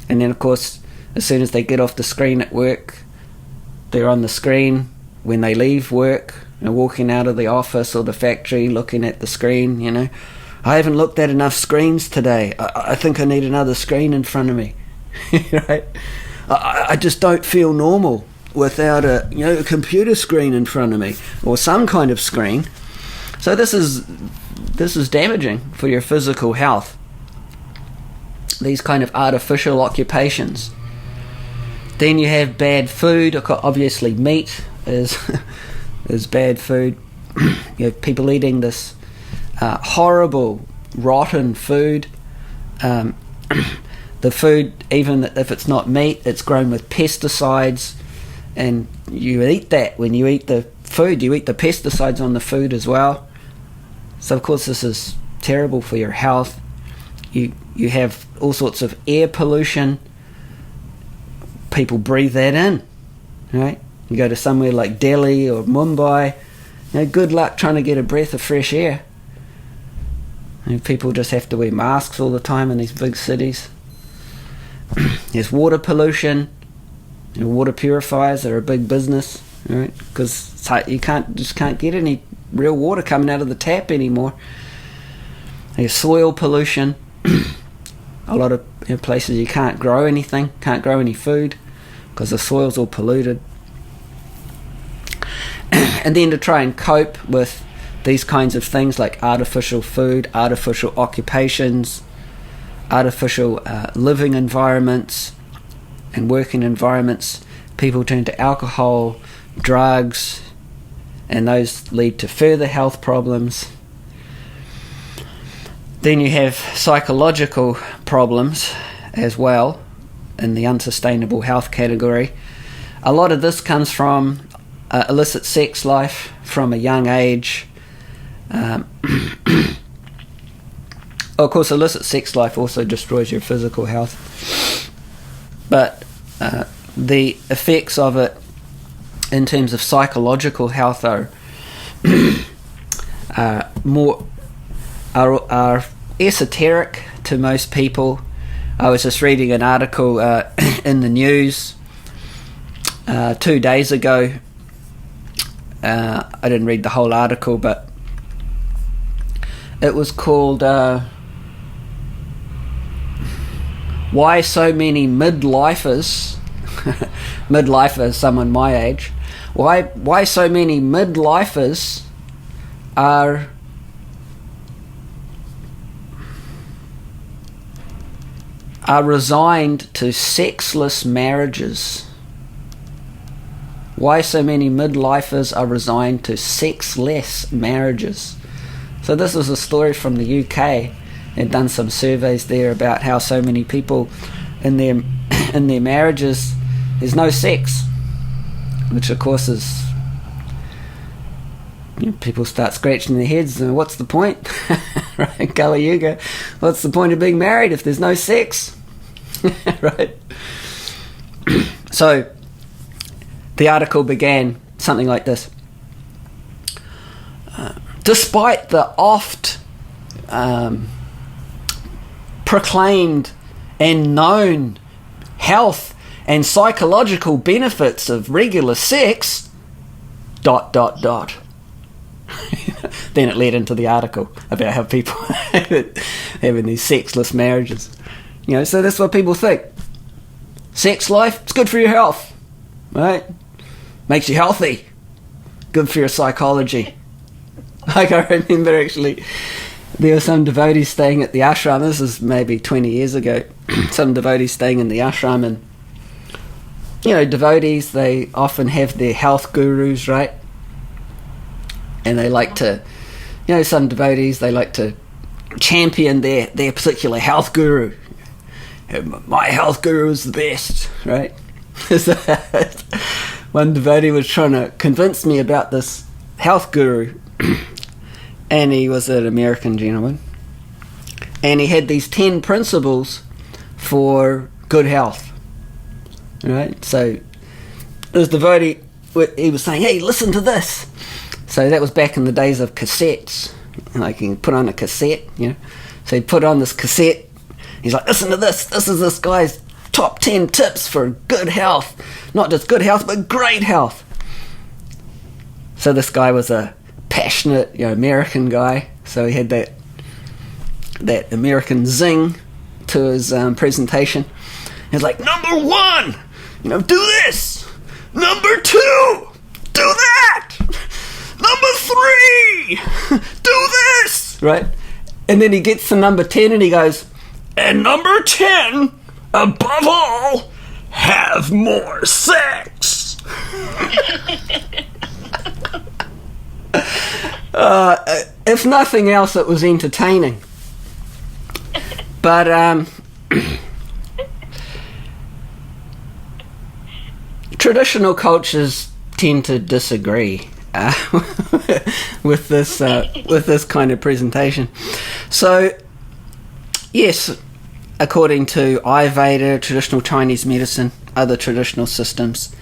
then of course, as soon as they get off the screen at work, they're on the screen when they leave work, walking out of the office or the factory, looking at the screen. I haven't looked at enough screens today. I think I need another screen in front of me. Right? I just don't feel normal without a computer screen in front of me, or some kind of screen. So this is damaging for your physical health. these kind of artificial occupations. Then you have bad food. Obviously meat is bad food. You have people eating this horrible, rotten food. The food, even if it's not meat, it's grown with pesticides, and you eat that. When you eat the food, you eat the pesticides on the food as well. So of course this is terrible for your health. You have all sorts of air pollution. People breathe that in, right? You go to somewhere like Delhi or Mumbai, good luck trying to get a breath of fresh air. People just have to wear masks all the time in these big cities. There's water pollution. Water purifiers are a big business, right? Because you can't get any real water coming out of the tap anymore. There's soil pollution. A lot of places you can't grow anything, can't grow any food because the soil's all polluted. And then to try and cope with these kinds of things like artificial food, artificial occupations, artificial living environments and working environments, people turn to alcohol, drugs, and those lead to further health problems. Then you have psychological problems as well in the unsustainable health category. A lot of this comes from illicit sex life from a young age. Of course, illicit sex life also destroys your physical health. But the effects of it in terms of psychological health are are esoteric to most people. I was just reading an article in the news 2 days ago. I didn't read the whole article, but it was called Why So Many Midlifers Midlifer is someone my age. Why so many midlifers are resigned to sexless marriages. Why so many midlifers are resigned to sexless marriages. So this is a story from the UK. They've done some surveys there about how so many people in their marriages, there's no sex, which of course is, people start scratching their heads and what's the point? Right, Kali Yuga, what's the point of being married if there's no sex? Right? So the article began something like this. Despite the oft proclaimed and known health and psychological benefits of regular sex, ... Then it led into the article about how people having these sexless marriages. So that's what people think. Sex life, it's good for your health, right? Makes you healthy. Good for your psychology. Like I remember actually, there were some devotees staying at the ashram. This is maybe 20 years ago. Some devotees staying in the ashram, and devotees, they often have their health gurus, right? And they like to, some devotees, they like to champion their particular health guru. My health guru is the best, right? One devotee was trying to convince me about this health guru, and he was an American gentleman, and he had these 10 principles for good health, right? So this devotee, he was saying, hey, listen to this. So that was back in the days of cassettes, like you can put on a cassette, So he put on this cassette. He's like, listen to this. This is this guy's top 10 tips for good health. Not just good health, but great health. So this guy was a passionate, American guy. So he had that American zing to his presentation. He's like, number 1, do this. Number 2, do that. Number 3, do this. Right? And then he gets to number 10 and he goes, And number 10, above all, have more sex. If nothing else, it was entertaining. But traditional cultures tend to disagree with this kind of presentation. So, yes, according to Ayurveda, traditional Chinese medicine, other traditional systems,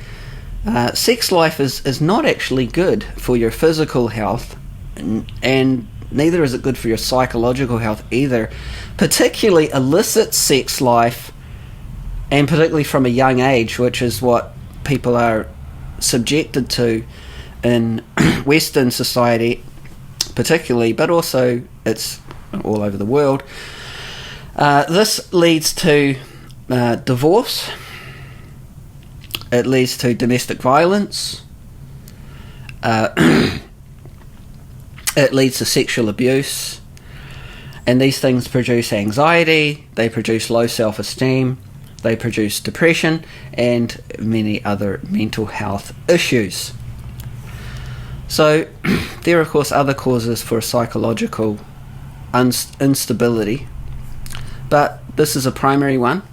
sex life is not actually good for your physical health, and neither is it good for your psychological health either. Particularly illicit sex life, and particularly from a young age, which is what people are subjected to in Western society particularly, but also it's all over the world. This leads to divorce. It leads to domestic violence. It leads to sexual abuse. And these things produce anxiety, they produce low self-esteem, they produce depression, and many other mental health issues. So there are, of course, other causes for psychological instability, but this is a primary one.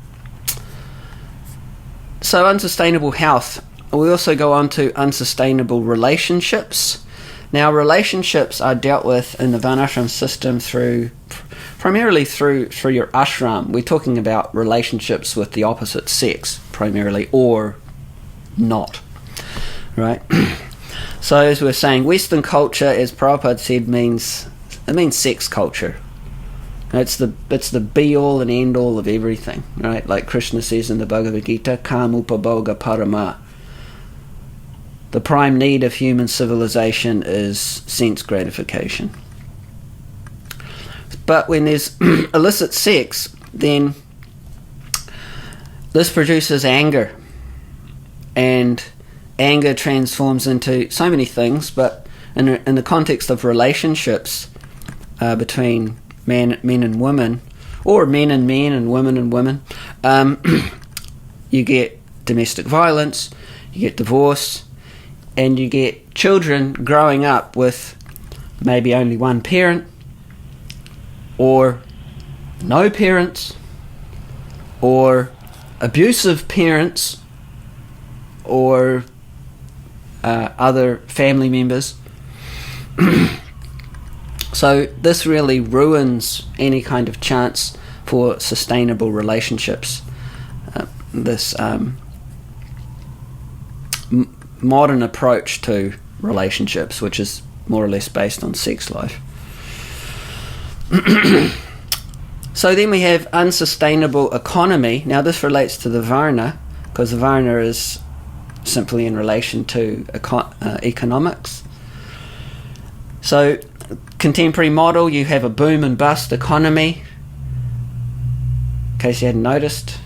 So unsustainable health. We also go on to unsustainable relationships. Now, relationships are dealt with in the Varnasrama system primarily through your ashram. We're talking about relationships with the opposite sex, primarily, or not, right? So, as we're saying, Western culture, as Prabhupada said, means sex culture. It's the be-all and end-all of everything, right? Like Krishna says in the Bhagavad Gita, Kamupabhoga Parama. The prime need of human civilization is sense gratification. But when there's illicit sex, then this produces anger. And anger transforms into so many things, but in the context of relationships between men and women, or men and women, you get domestic violence, you get divorce, and you get children growing up with maybe only one parent, or no parents, or abusive parents, or other family members. So this really ruins any kind of chance for sustainable relationships. This modern approach to relationships, which is more or less based on sex life. So then we have unsustainable economy. Now this relates to the Varna, because the Varna is simply in relation to economics. So contemporary model, you have a boom and bust economy. In case you hadn't noticed,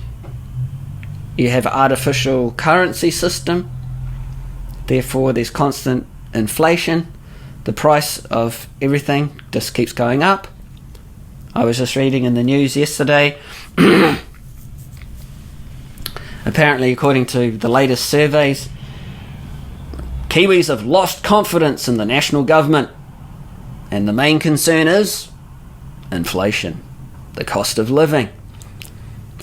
you have an artificial currency system. Therefore, there's constant inflation. The price of everything just keeps going up. I was just reading in the news yesterday. Apparently, according to the latest surveys, Kiwis have lost confidence in the national government. And the main concern is inflation, the cost of living.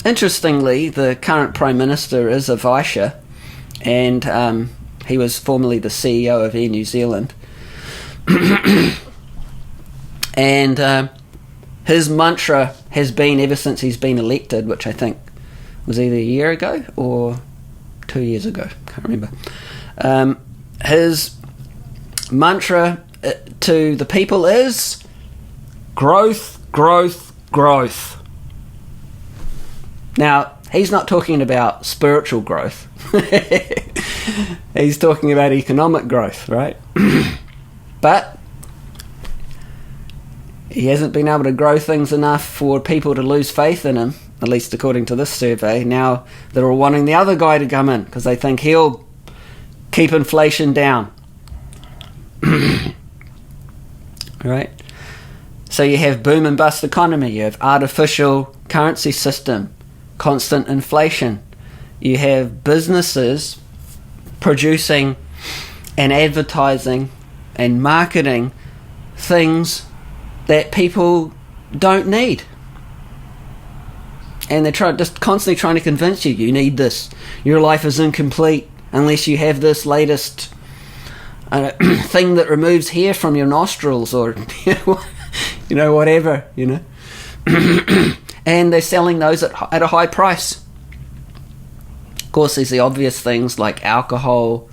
Interestingly, the current Prime Minister is a Vaishya, and he was formerly the CEO of Air New Zealand. And his mantra has been, ever since he's been elected, which I think was either a year ago or 2 years ago, can't remember. His mantra to the people is growth, growth, growth. Now, he's not talking about spiritual growth. He's talking about economic growth, right? But he hasn't been able to grow things enough for people to lose faith in him, at least according to this survey. Now they're all wanting the other guy to come in because they think he'll keep inflation down. Right? So you have boom and bust economy, you have artificial currency system, constant inflation, you have businesses producing and advertising and marketing things that people don't need. And they're just constantly trying to convince you need this. Your life is incomplete unless you have this latest thing that removes hair from your nostrils, or whatever. And they're selling those at a high price. Of course, there's the obvious things like alcohol,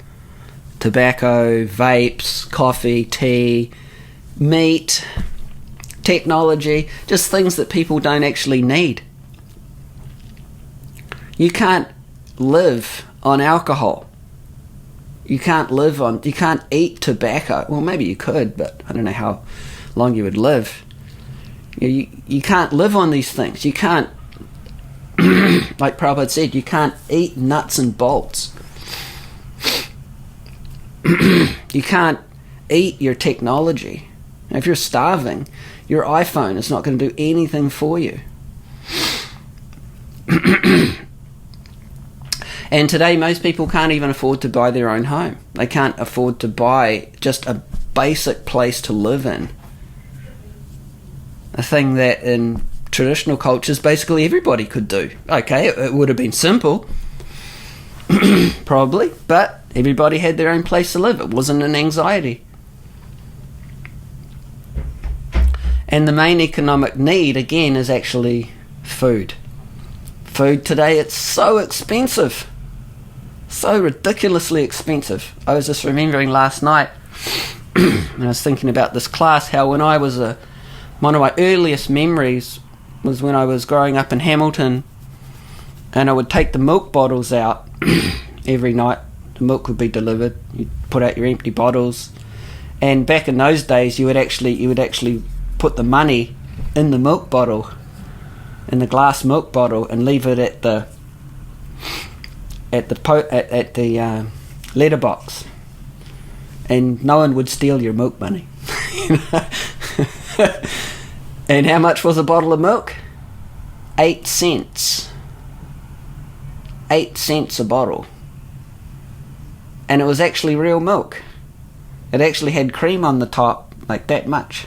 tobacco, vapes, coffee, tea, meat, technology, just things that people don't actually need. You can't live on alcohol. You can't eat tobacco. Well, maybe you could, but I don't know how long you would live. You can't live on these things. You can't, like Prabhupada said, you can't eat nuts and bolts. You can't eat your technology. If you're starving, your iPhone is not going to do anything for you. And today most people can't even afford to buy their own home. They can't afford to buy just a basic place to live in. A thing that in traditional cultures basically everybody could do. Okay, it would have been simple, probably, but everybody had their own place to live. It wasn't an anxiety. And the main economic need, again, is actually food. Food today, it's so expensive. So ridiculously expensive. I was just remembering last night, when I was thinking about this class, how when I was one of my earliest memories was when I was growing up in Hamilton, and I would take the milk bottles out every night. The milk would be delivered. You'd put out your empty bottles, and back in those days, you would actually put the money in the milk bottle, in the glass milk bottle, and leave it at the letterbox, and no one would steal your milk money. And how much was a bottle of milk? 8 cents. 8 cents a bottle. And it was actually real milk. It actually had cream on the top, like that much.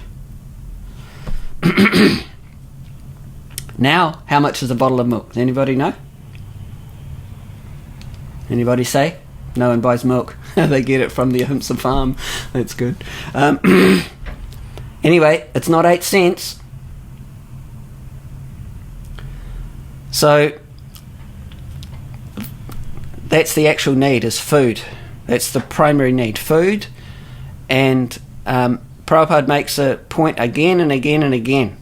Now, how much is a bottle of milk? Does anybody know? Anybody say? No one buys milk. They get it from the Ahimsa farm. That's good. Anyway, it's not 8 cents. So, that's the actual need, is food. That's the primary need, food. And Prabhupada makes a point again and again and again,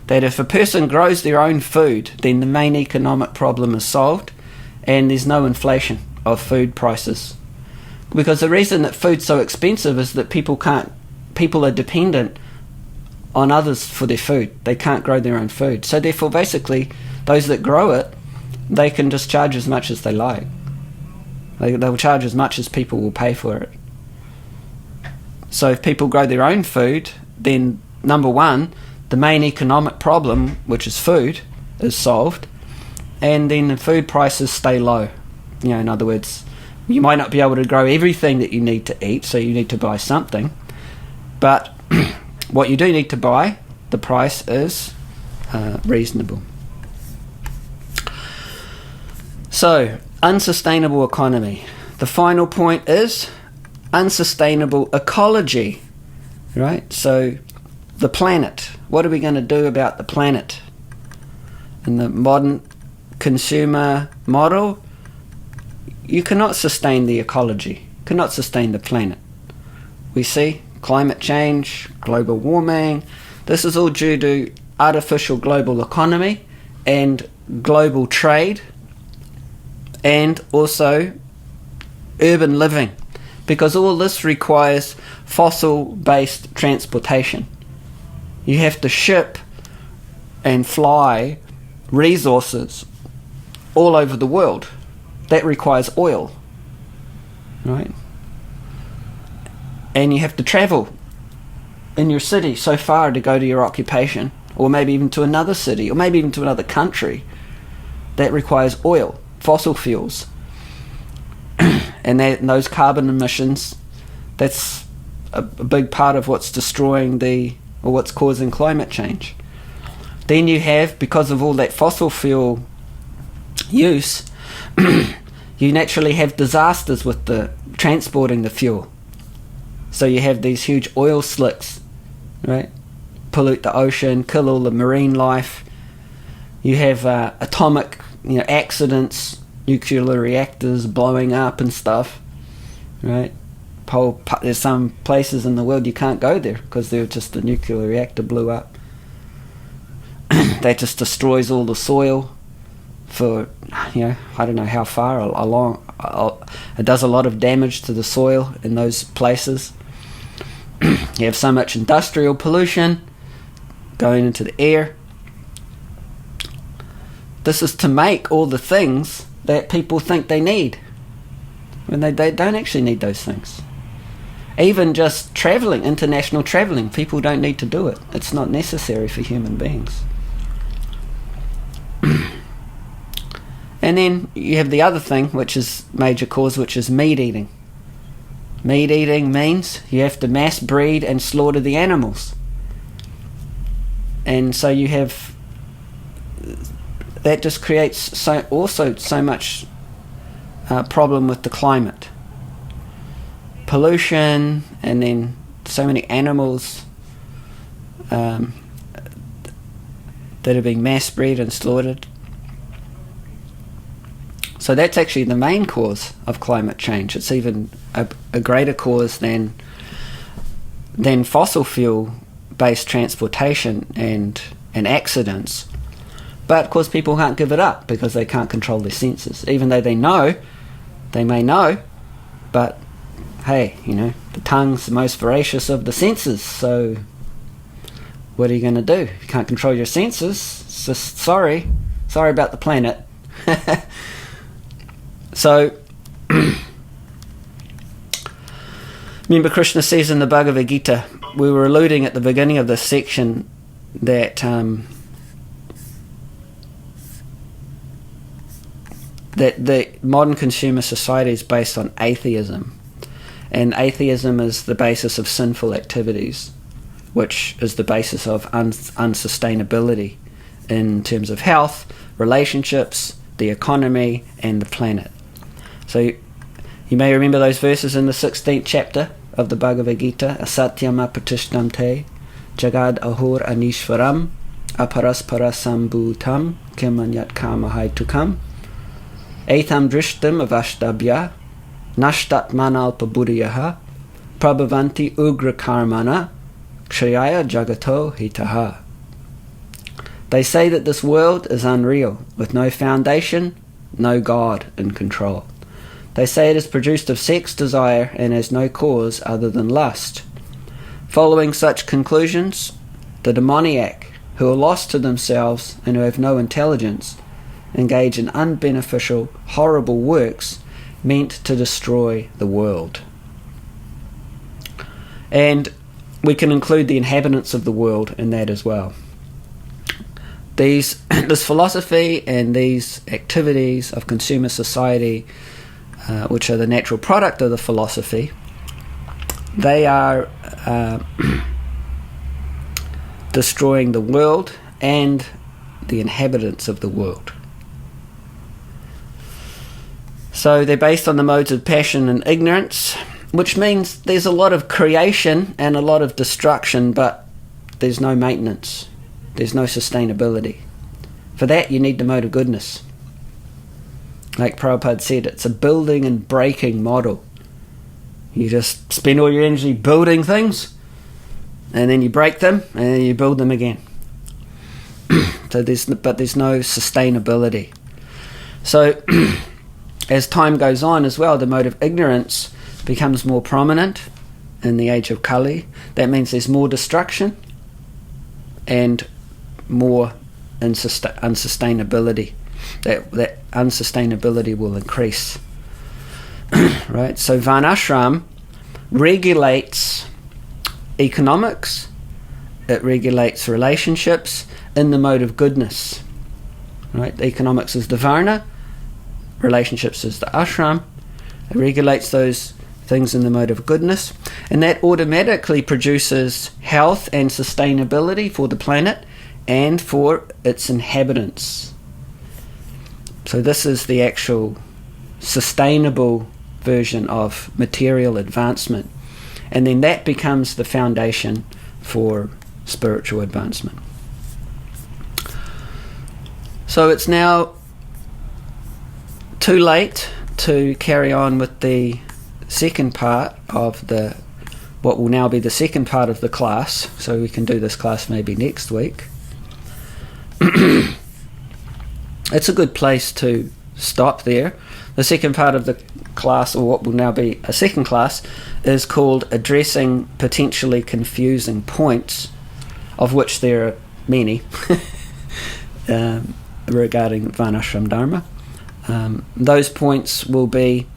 that if a person grows their own food, then the main economic problem is solved, and there's no inflation of food prices. Because the reason that food's so expensive is that people are dependent on others for their food. They can't grow their own food. So therefore, basically, those that grow it, they can just charge as much as they like. They'll charge as much as people will pay for it. So if people grow their own food, then number one, the main economic problem, which is food, is solved, and then the food prices stay low. In other words, you might not be able to grow everything that you need to eat, so you need to buy something. But what you do need to buy, the price is reasonable. So, unsustainable economy. The final point is unsustainable ecology, right? So, the planet. What are we going to do about the planet? In the modern consumer model, you cannot sustain the ecology, cannot sustain the planet. We see climate change, global warming. This is all due to artificial global economy and global trade, and also urban living, because all this requires fossil-based transportation. You have to ship and fly resources all over the world. That requires oil, right? And you have to travel in your city so far to go to your occupation, or maybe even to another city, or maybe even to another country that requires oil, fossil fuels, and those carbon emissions, that's a big part of what's destroying or what's causing climate change. Then you have, because of all that fossil fuel use, you naturally have disasters with the transporting the fuel. So you have these huge oil slicks, right? Pollute the ocean, kill all the marine life. You have atomic, accidents, nuclear reactors blowing up and stuff, right? There's some places in the world you can't go there because they're just a nuclear reactor blew up. That just destroys all the soil for, I don't know how far along. It does a lot of damage to the soil in those places. You have so much industrial pollution going into the air. This is to make all the things that people think they need when they don't actually need those things. Even just travelling, international travelling, people don't need to do it. It's not necessary for human beings. And then you have the other thing, which is major cause, which is meat eating. Meat eating means you have to mass breed and slaughter the animals. And so you have, that just creates so much problem with the climate. Pollution, and then so many animals that are being mass bred and slaughtered. So that's actually the main cause of climate change. It's even a greater cause than fossil fuel based transportation and accidents. But of course people can't give it up because they can't control their senses. Even though they may know, but hey, the tongue's the most voracious of the senses, so what are you going to do? You can't control your senses. It's just sorry about the planet. So remember Krishna says in the Bhagavad Gita, we were alluding at the beginning of this section that that the modern consumer society is based on atheism, and atheism is the basis of sinful activities, which is the basis of unsustainability in terms of health, relationships, the economy, and the planet. So you may remember those verses in the 16th chapter of the Bhagavad Gita. Asatyam apatishtam te jagad ahur anishvaram aparaspara sambhutam kimanyat kamahaitukam etam drishtam avashtabhya nashtat manalpa buddhiyaha prabhavanti ugra karmana kshayaya jagato hitaha. They say that this world is unreal, with no foundation, no God in control. They say it is produced of sex desire and has no cause other than lust. Following such conclusions, the demoniac, who are lost to themselves and who have no intelligence, engage in unbeneficial, horrible works meant to destroy the world. And we can include the inhabitants of the world in that as well. This philosophy and these activities of consumer society, which are the natural product of the philosophy, they are destroying the world and the inhabitants of the world. So they're based on the modes of passion and ignorance, which means there's a lot of creation and a lot of destruction, but there's no maintenance. There's no sustainability. For that, you need the mode of goodness. Like Prabhupada said, it's a building and breaking model. You just spend all your energy building things, and then you break them, and then you build them again. But there's no sustainability. So as time goes on as well, the mode of ignorance becomes more prominent in the age of Kali. That means there's more destruction and more unsustainability. That unsustainability will increase. Right? So Varnashram regulates economics it regulates relationships in the mode of goodness. Right? Economics is the Varna, relationships is the ashram. It regulates those things in the mode of goodness, and that automatically produces health and sustainability for the planet and for its inhabitants. So this is the actual sustainable version of material advancement, and then that becomes the foundation for spiritual advancement. So it's now too late to carry on with the second part of what will now be the second part of the class, so we can do this class maybe next week. It's a good place to stop there. The second part of the class, or what will now be a second class, is called Addressing Potentially Confusing Points, of which there are many regarding Varnasrama Dharma. Those points will be: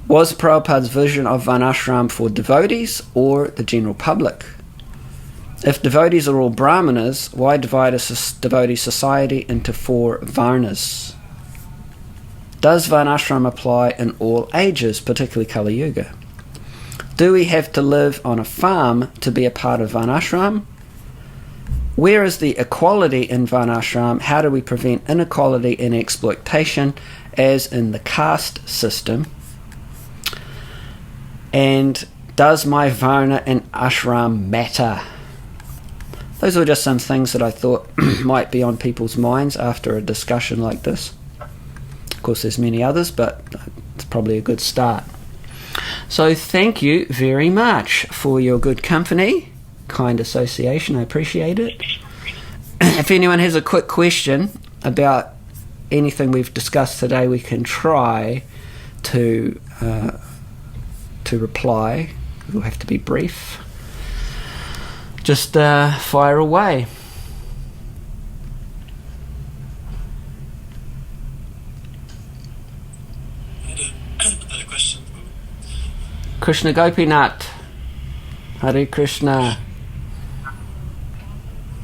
was Prabhupada's vision of Varnashram for devotees or the general public? If devotees are all brahmanas, why divide a devotee society into 4 varnas? Does Varnashram apply in all ages, particularly Kali Yuga? Do we have to live on a farm to be a part of Varnashram? Where is the equality in Varnashram? How do we prevent inequality and exploitation as in the caste system? And does my Varna and ashram matter? Those were just some things that I thought might be on people's minds after a discussion like this. Of course, there's many others, but it's probably a good start. So thank you very much for your good company, kind association. I appreciate it. If anyone has a quick question about anything we've discussed today, we can try to reply. It will have to be brief. Just fire away. I had a question. Krishna Gopinath. Hare Krishna.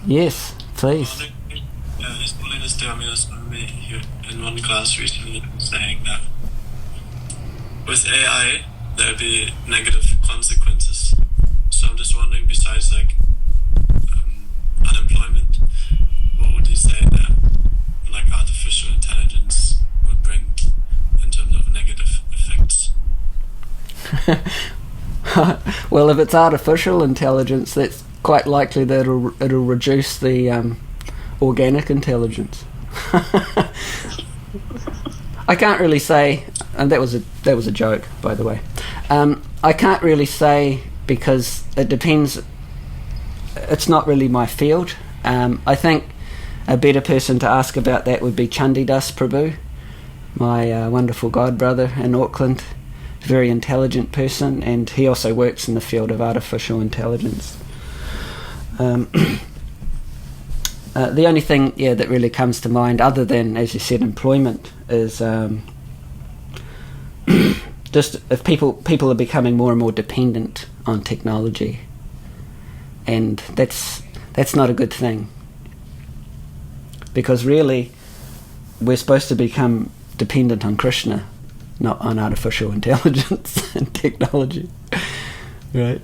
Yes, please. His Holiness Dharma's here in one class recently saying that with AI there'll be negative consequences. So I'm just wondering, besides unemployment, what would you say that artificial intelligence would bring in terms of negative effects? Well, if it's artificial intelligence, that's quite likely that it'll reduce the organic intelligence. I can't really say, and that was a joke, by the way. I can't really say because it depends. It's not really my field. I think a better person to ask about that would be Chandidas Prabhu, my wonderful godbrother in Auckland. Very intelligent person, and he also works in the field of artificial intelligence. The only thing, that really comes to mind, other than, as you said, employment, is just if people are becoming more and more dependent on technology, and that's not a good thing, because really we're supposed to become dependent on Krishna, not on artificial intelligence and technology, right?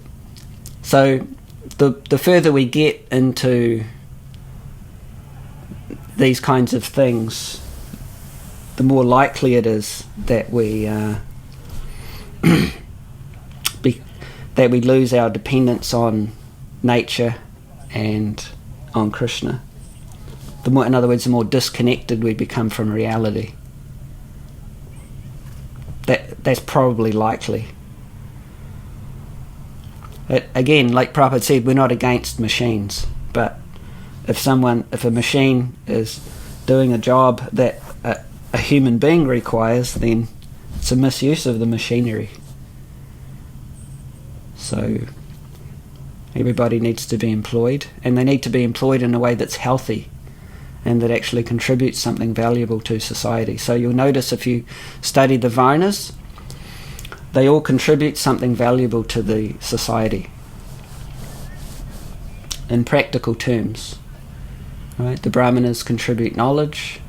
So the further we get into these kinds of things, the more likely it is that we that we lose our dependence on nature and on Krishna. In other words, the more disconnected we become from reality. That's probably likely. Again, like Prabhupada said, we're not against machines, but if a machine is doing a job that a human being requires, then it's a misuse of the machinery. So everybody needs to be employed, and they need to be employed in a way that's healthy and that actually contributes something valuable to society. So you'll notice if you study the Varnas, they all contribute something valuable to the society. in practical terms. Right? The Brahmanas contribute knowledge,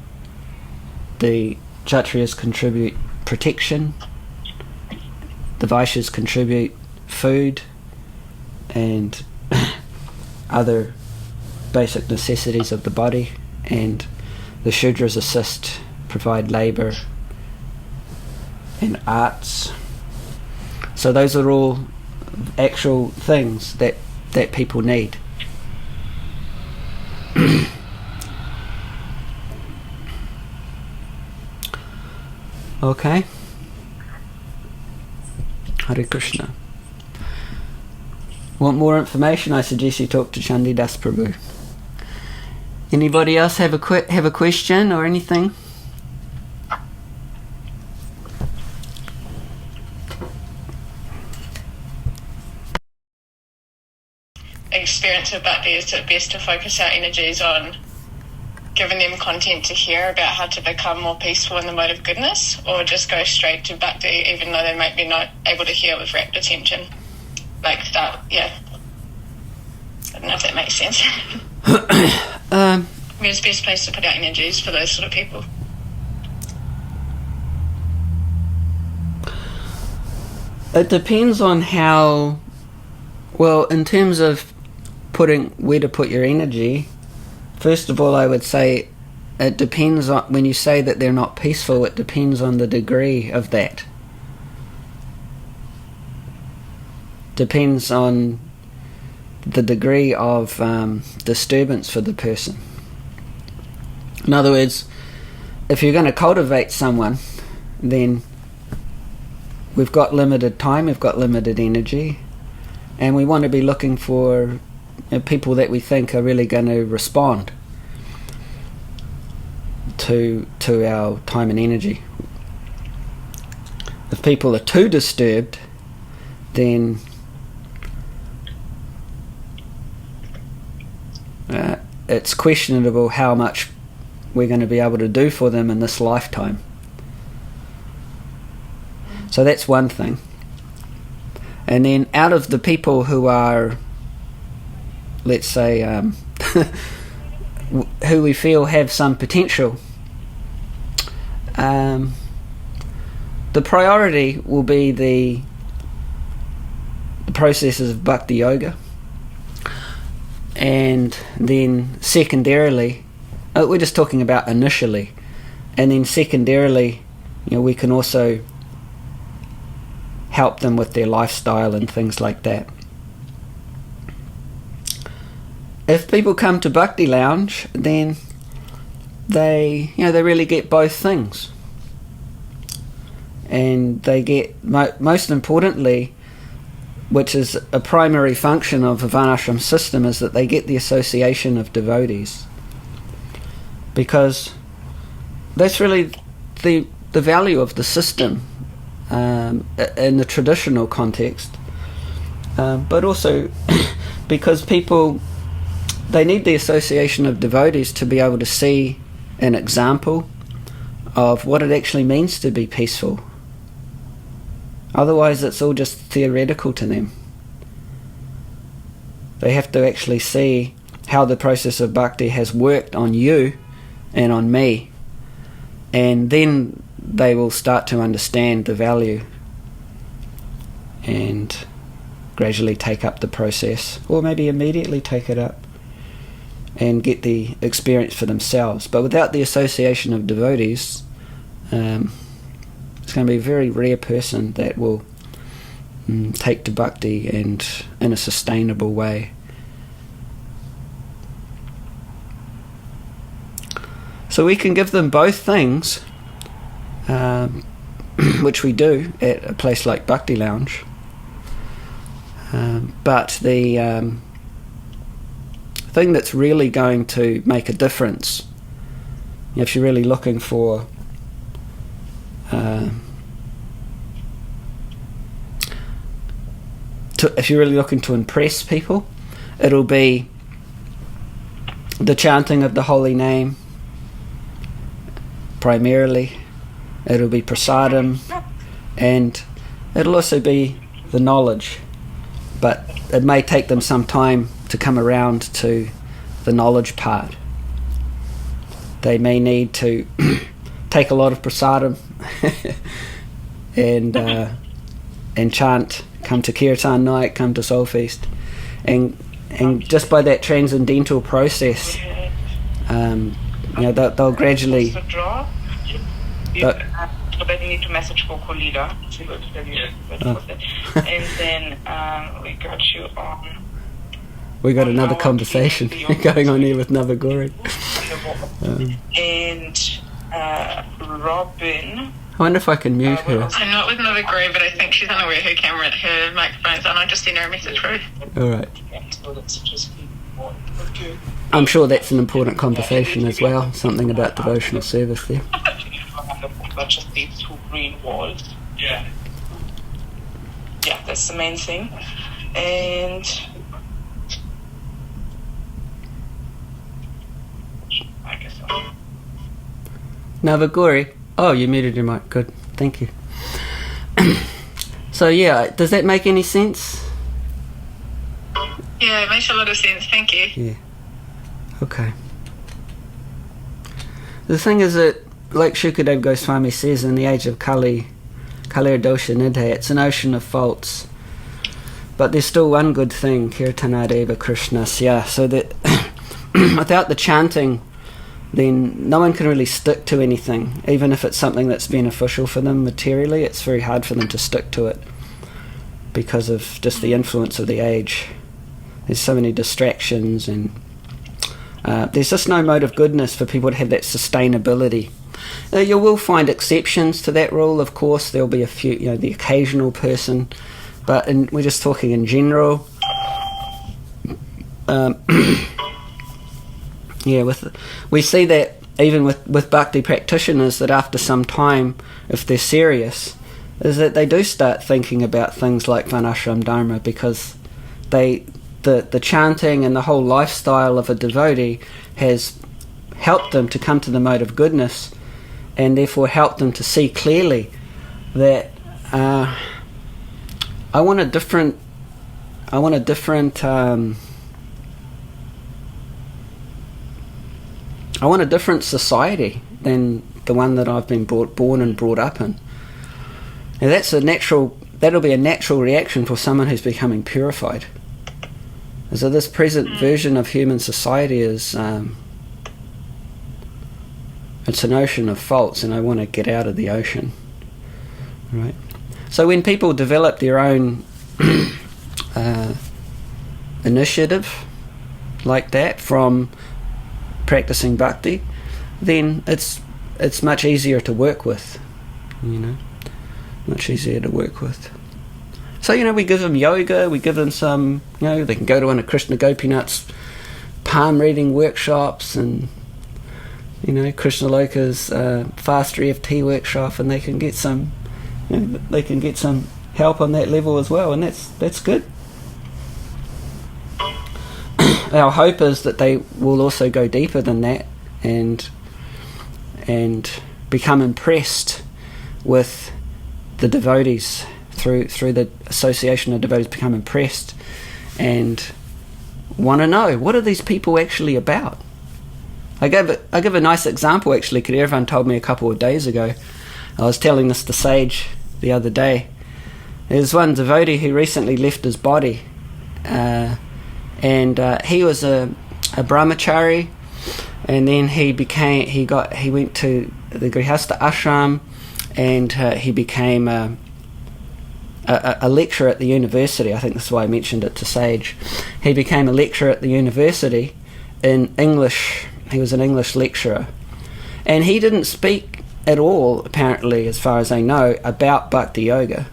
the Kshatriyas contribute protection, the Vaishyas contribute food and other basic necessities of the body, and the Shudras assist, provide labour and arts. So those are all actual things that people need. Okay. Hare Krishna. Want more information? I suggest you talk to Chandidas Prabhu. Anybody else have a question or anything? Experience of bhakti, is it best to focus our energies on giving them content to hear about how to become more peaceful in the mode of goodness, or just go straight to bhakti even though they might be not able to hear with rapt attention? I don't know if that makes sense. Where's the best place to put our energies for those sort of people? It depends on how, well, in terms of where to put your energy, first of all, I would say it depends on, when you say that they're not peaceful, it depends on the degree of that. Depends on the degree of disturbance for the person. In other words, if you're going to cultivate someone, then we've got limited time, we've got limited energy, and we want to be looking for people that we think are really going to respond to our time and energy. If people are too disturbed, then it's questionable how much we're going to be able to do for them in this lifetime. So that's one thing. And then out of the people who are, let's say, who we feel have some potential, the priority will be the processes of bhakti yoga, and then secondarily, we're just talking about initially, and then secondarily, we can also help them with their lifestyle and things like that. If people come to Bhakti Lounge, then they really get both things, and they get most importantly, which is a primary function of a Varnashram system, is that they get the association of devotees, because that's really the value of the system in the traditional context, but also because people, they need the association of devotees to be able to see an example of what it actually means to be peaceful. Otherwise it's all just theoretical to them. They have to actually see how the process of bhakti has worked on you and on me, and then they will start to understand the value and gradually take up the process, or maybe immediately take it up and get the experience for themselves. But without the association of devotees, it's going to be a very rare person that will take to bhakti and in a sustainable way. So we can give them both things, which we do at a place like Bhakti Lounge. But the thing that's really going to make a difference, if you're really looking for if you're really looking to impress people, it'll be the chanting of the holy name primarily. It'll be prasadam, and it'll also be the knowledge, but it may take them some time to come around to the knowledge part. They may need to take a lot of prasadam and chant, come to kirtan night, come to soul feast, and just by that transcendental process, they'll gradually. But you need to message for Kolida. She will tell you and then we got you on. We got another conversation going on here with Navagori. And Robin. I wonder if I can mute her. I'm not with Navagori, but I think she's unaware her microphone's on. I just sent her a message through. All right. I'm sure that's an important conversation as well. Something about devotional service there. But just these two green walls. Yeah, that's the main thing. And I guess so. Navagori. Oh, you muted your mic. Good. Thank you. So yeah, does that make any sense? Yeah, it makes a lot of sense. Thank you. Yeah. Okay. The thing is that, like Shukadev Goswami says, in the age of Kalir Dosha Nidhe, it's an ocean of faults. But there's still one good thing, Kirtanadeva Krishnasya, so that without the chanting, then no one can really stick to anything. Even if it's something that's beneficial for them materially, it's very hard for them to stick to it because of just the influence of the age. There's so many distractions, and there's just no mode of goodness for people to have that sustainability. You will find exceptions to that rule, of course. There'll be a few, the occasional person, but we're just talking in general. We see that even with bhakti practitioners, that after some time, if they're serious, is that they do start thinking about things like Varnasrama Dharma, because the chanting and the whole lifestyle of a devotee has helped them to come to the mode of goodness, and therefore helped them to see clearly that I want a different society than the one that I've been born and brought up in. And that'll be a natural reaction for someone who's becoming purified. And so this present version of human society is it's an ocean of faults, and I want to get out of the ocean. Right? So when people develop their own initiative like that from practicing bhakti, then it's much easier to work with. Much easier to work with. So, we give them yoga, we give them some, they can go to one of Krishna Gopinath's palm reading workshops, and Krishna Loka's fast EFT workshop, and they can get some help on that level as well, and that's good. Our hope is that they will also go deeper than that and become impressed with the devotees through the association of devotees, become impressed and want to know, what are these people actually about? I give a nice example actually. Kirvan told me a couple of days ago. I was telling this to Sage the other day. There's one devotee who recently left his body, and he was a brahmachari, and then he went to the Grihastha ashram, and he became a lecturer at the university. I think that's why I mentioned it to Sage. He became a lecturer at the university in English. He was an English lecturer, and he didn't speak at all, apparently, as far as I know, about bhakti yoga.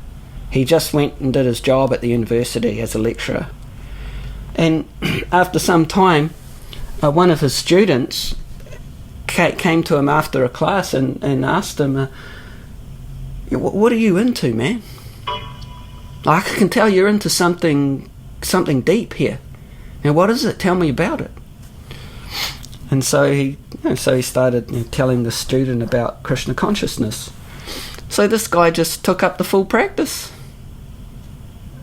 He just went and did his job at the university as a lecturer. And after some time, one of his students came to him after a class and asked him, what are you into, man? I can tell you're into something deep here. Now, what is it? Tell me about it. And so he started telling the student about Krishna consciousness. So this guy just took up the full practice,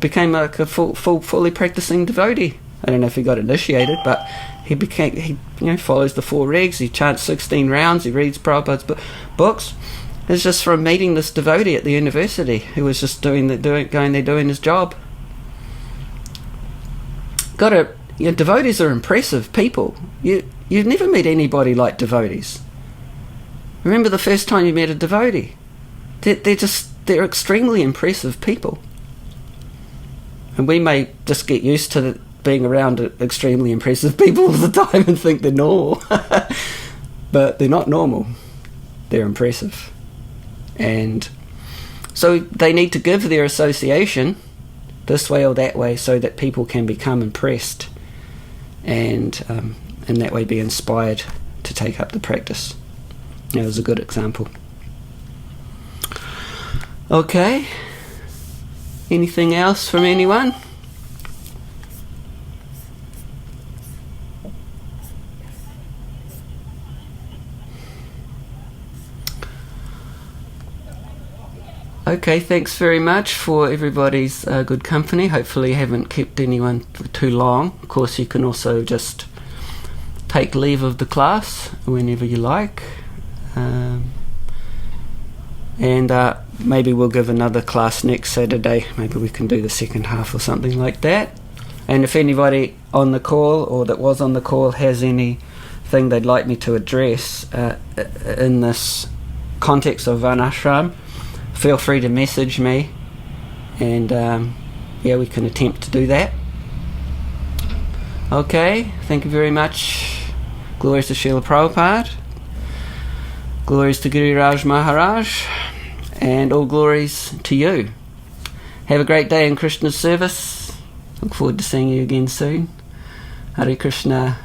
became a fully practicing devotee I don't know if he got initiated, but he follows the 4 regs. He chants 16 rounds. He reads Prabhupada's books. It's just from meeting this devotee at the university who was just going there doing his job. Devotees are impressive people. You've never met anybody like devotees. Remember the first time you met a devotee? They're extremely impressive people. And we may just get used to being around extremely impressive people all the time and think they're normal. But they're not normal. They're impressive. And so they need to give their association this way or that way so that people can become impressed and in that way be inspired to take up the practice. That was a good example. Okay. Anything else from anyone? Okay, thanks very much for everybody's good company. Hopefully I haven't kept anyone for too long. Of course, you can also just take leave of the class whenever you like. And maybe we'll give another class next Saturday. Maybe we can do the second half or something like that. And if anybody on the call or that was on the call has anything they'd like me to address in this context of Varnashram, feel free to message me, and we can attempt to do that. Okay, thank you very much. Glories to Srila Prabhupada, glories to Giriraj Maharaj, and all glories to you. Have a great day in Krishna's service. Look forward to seeing you again soon. Hare Krishna.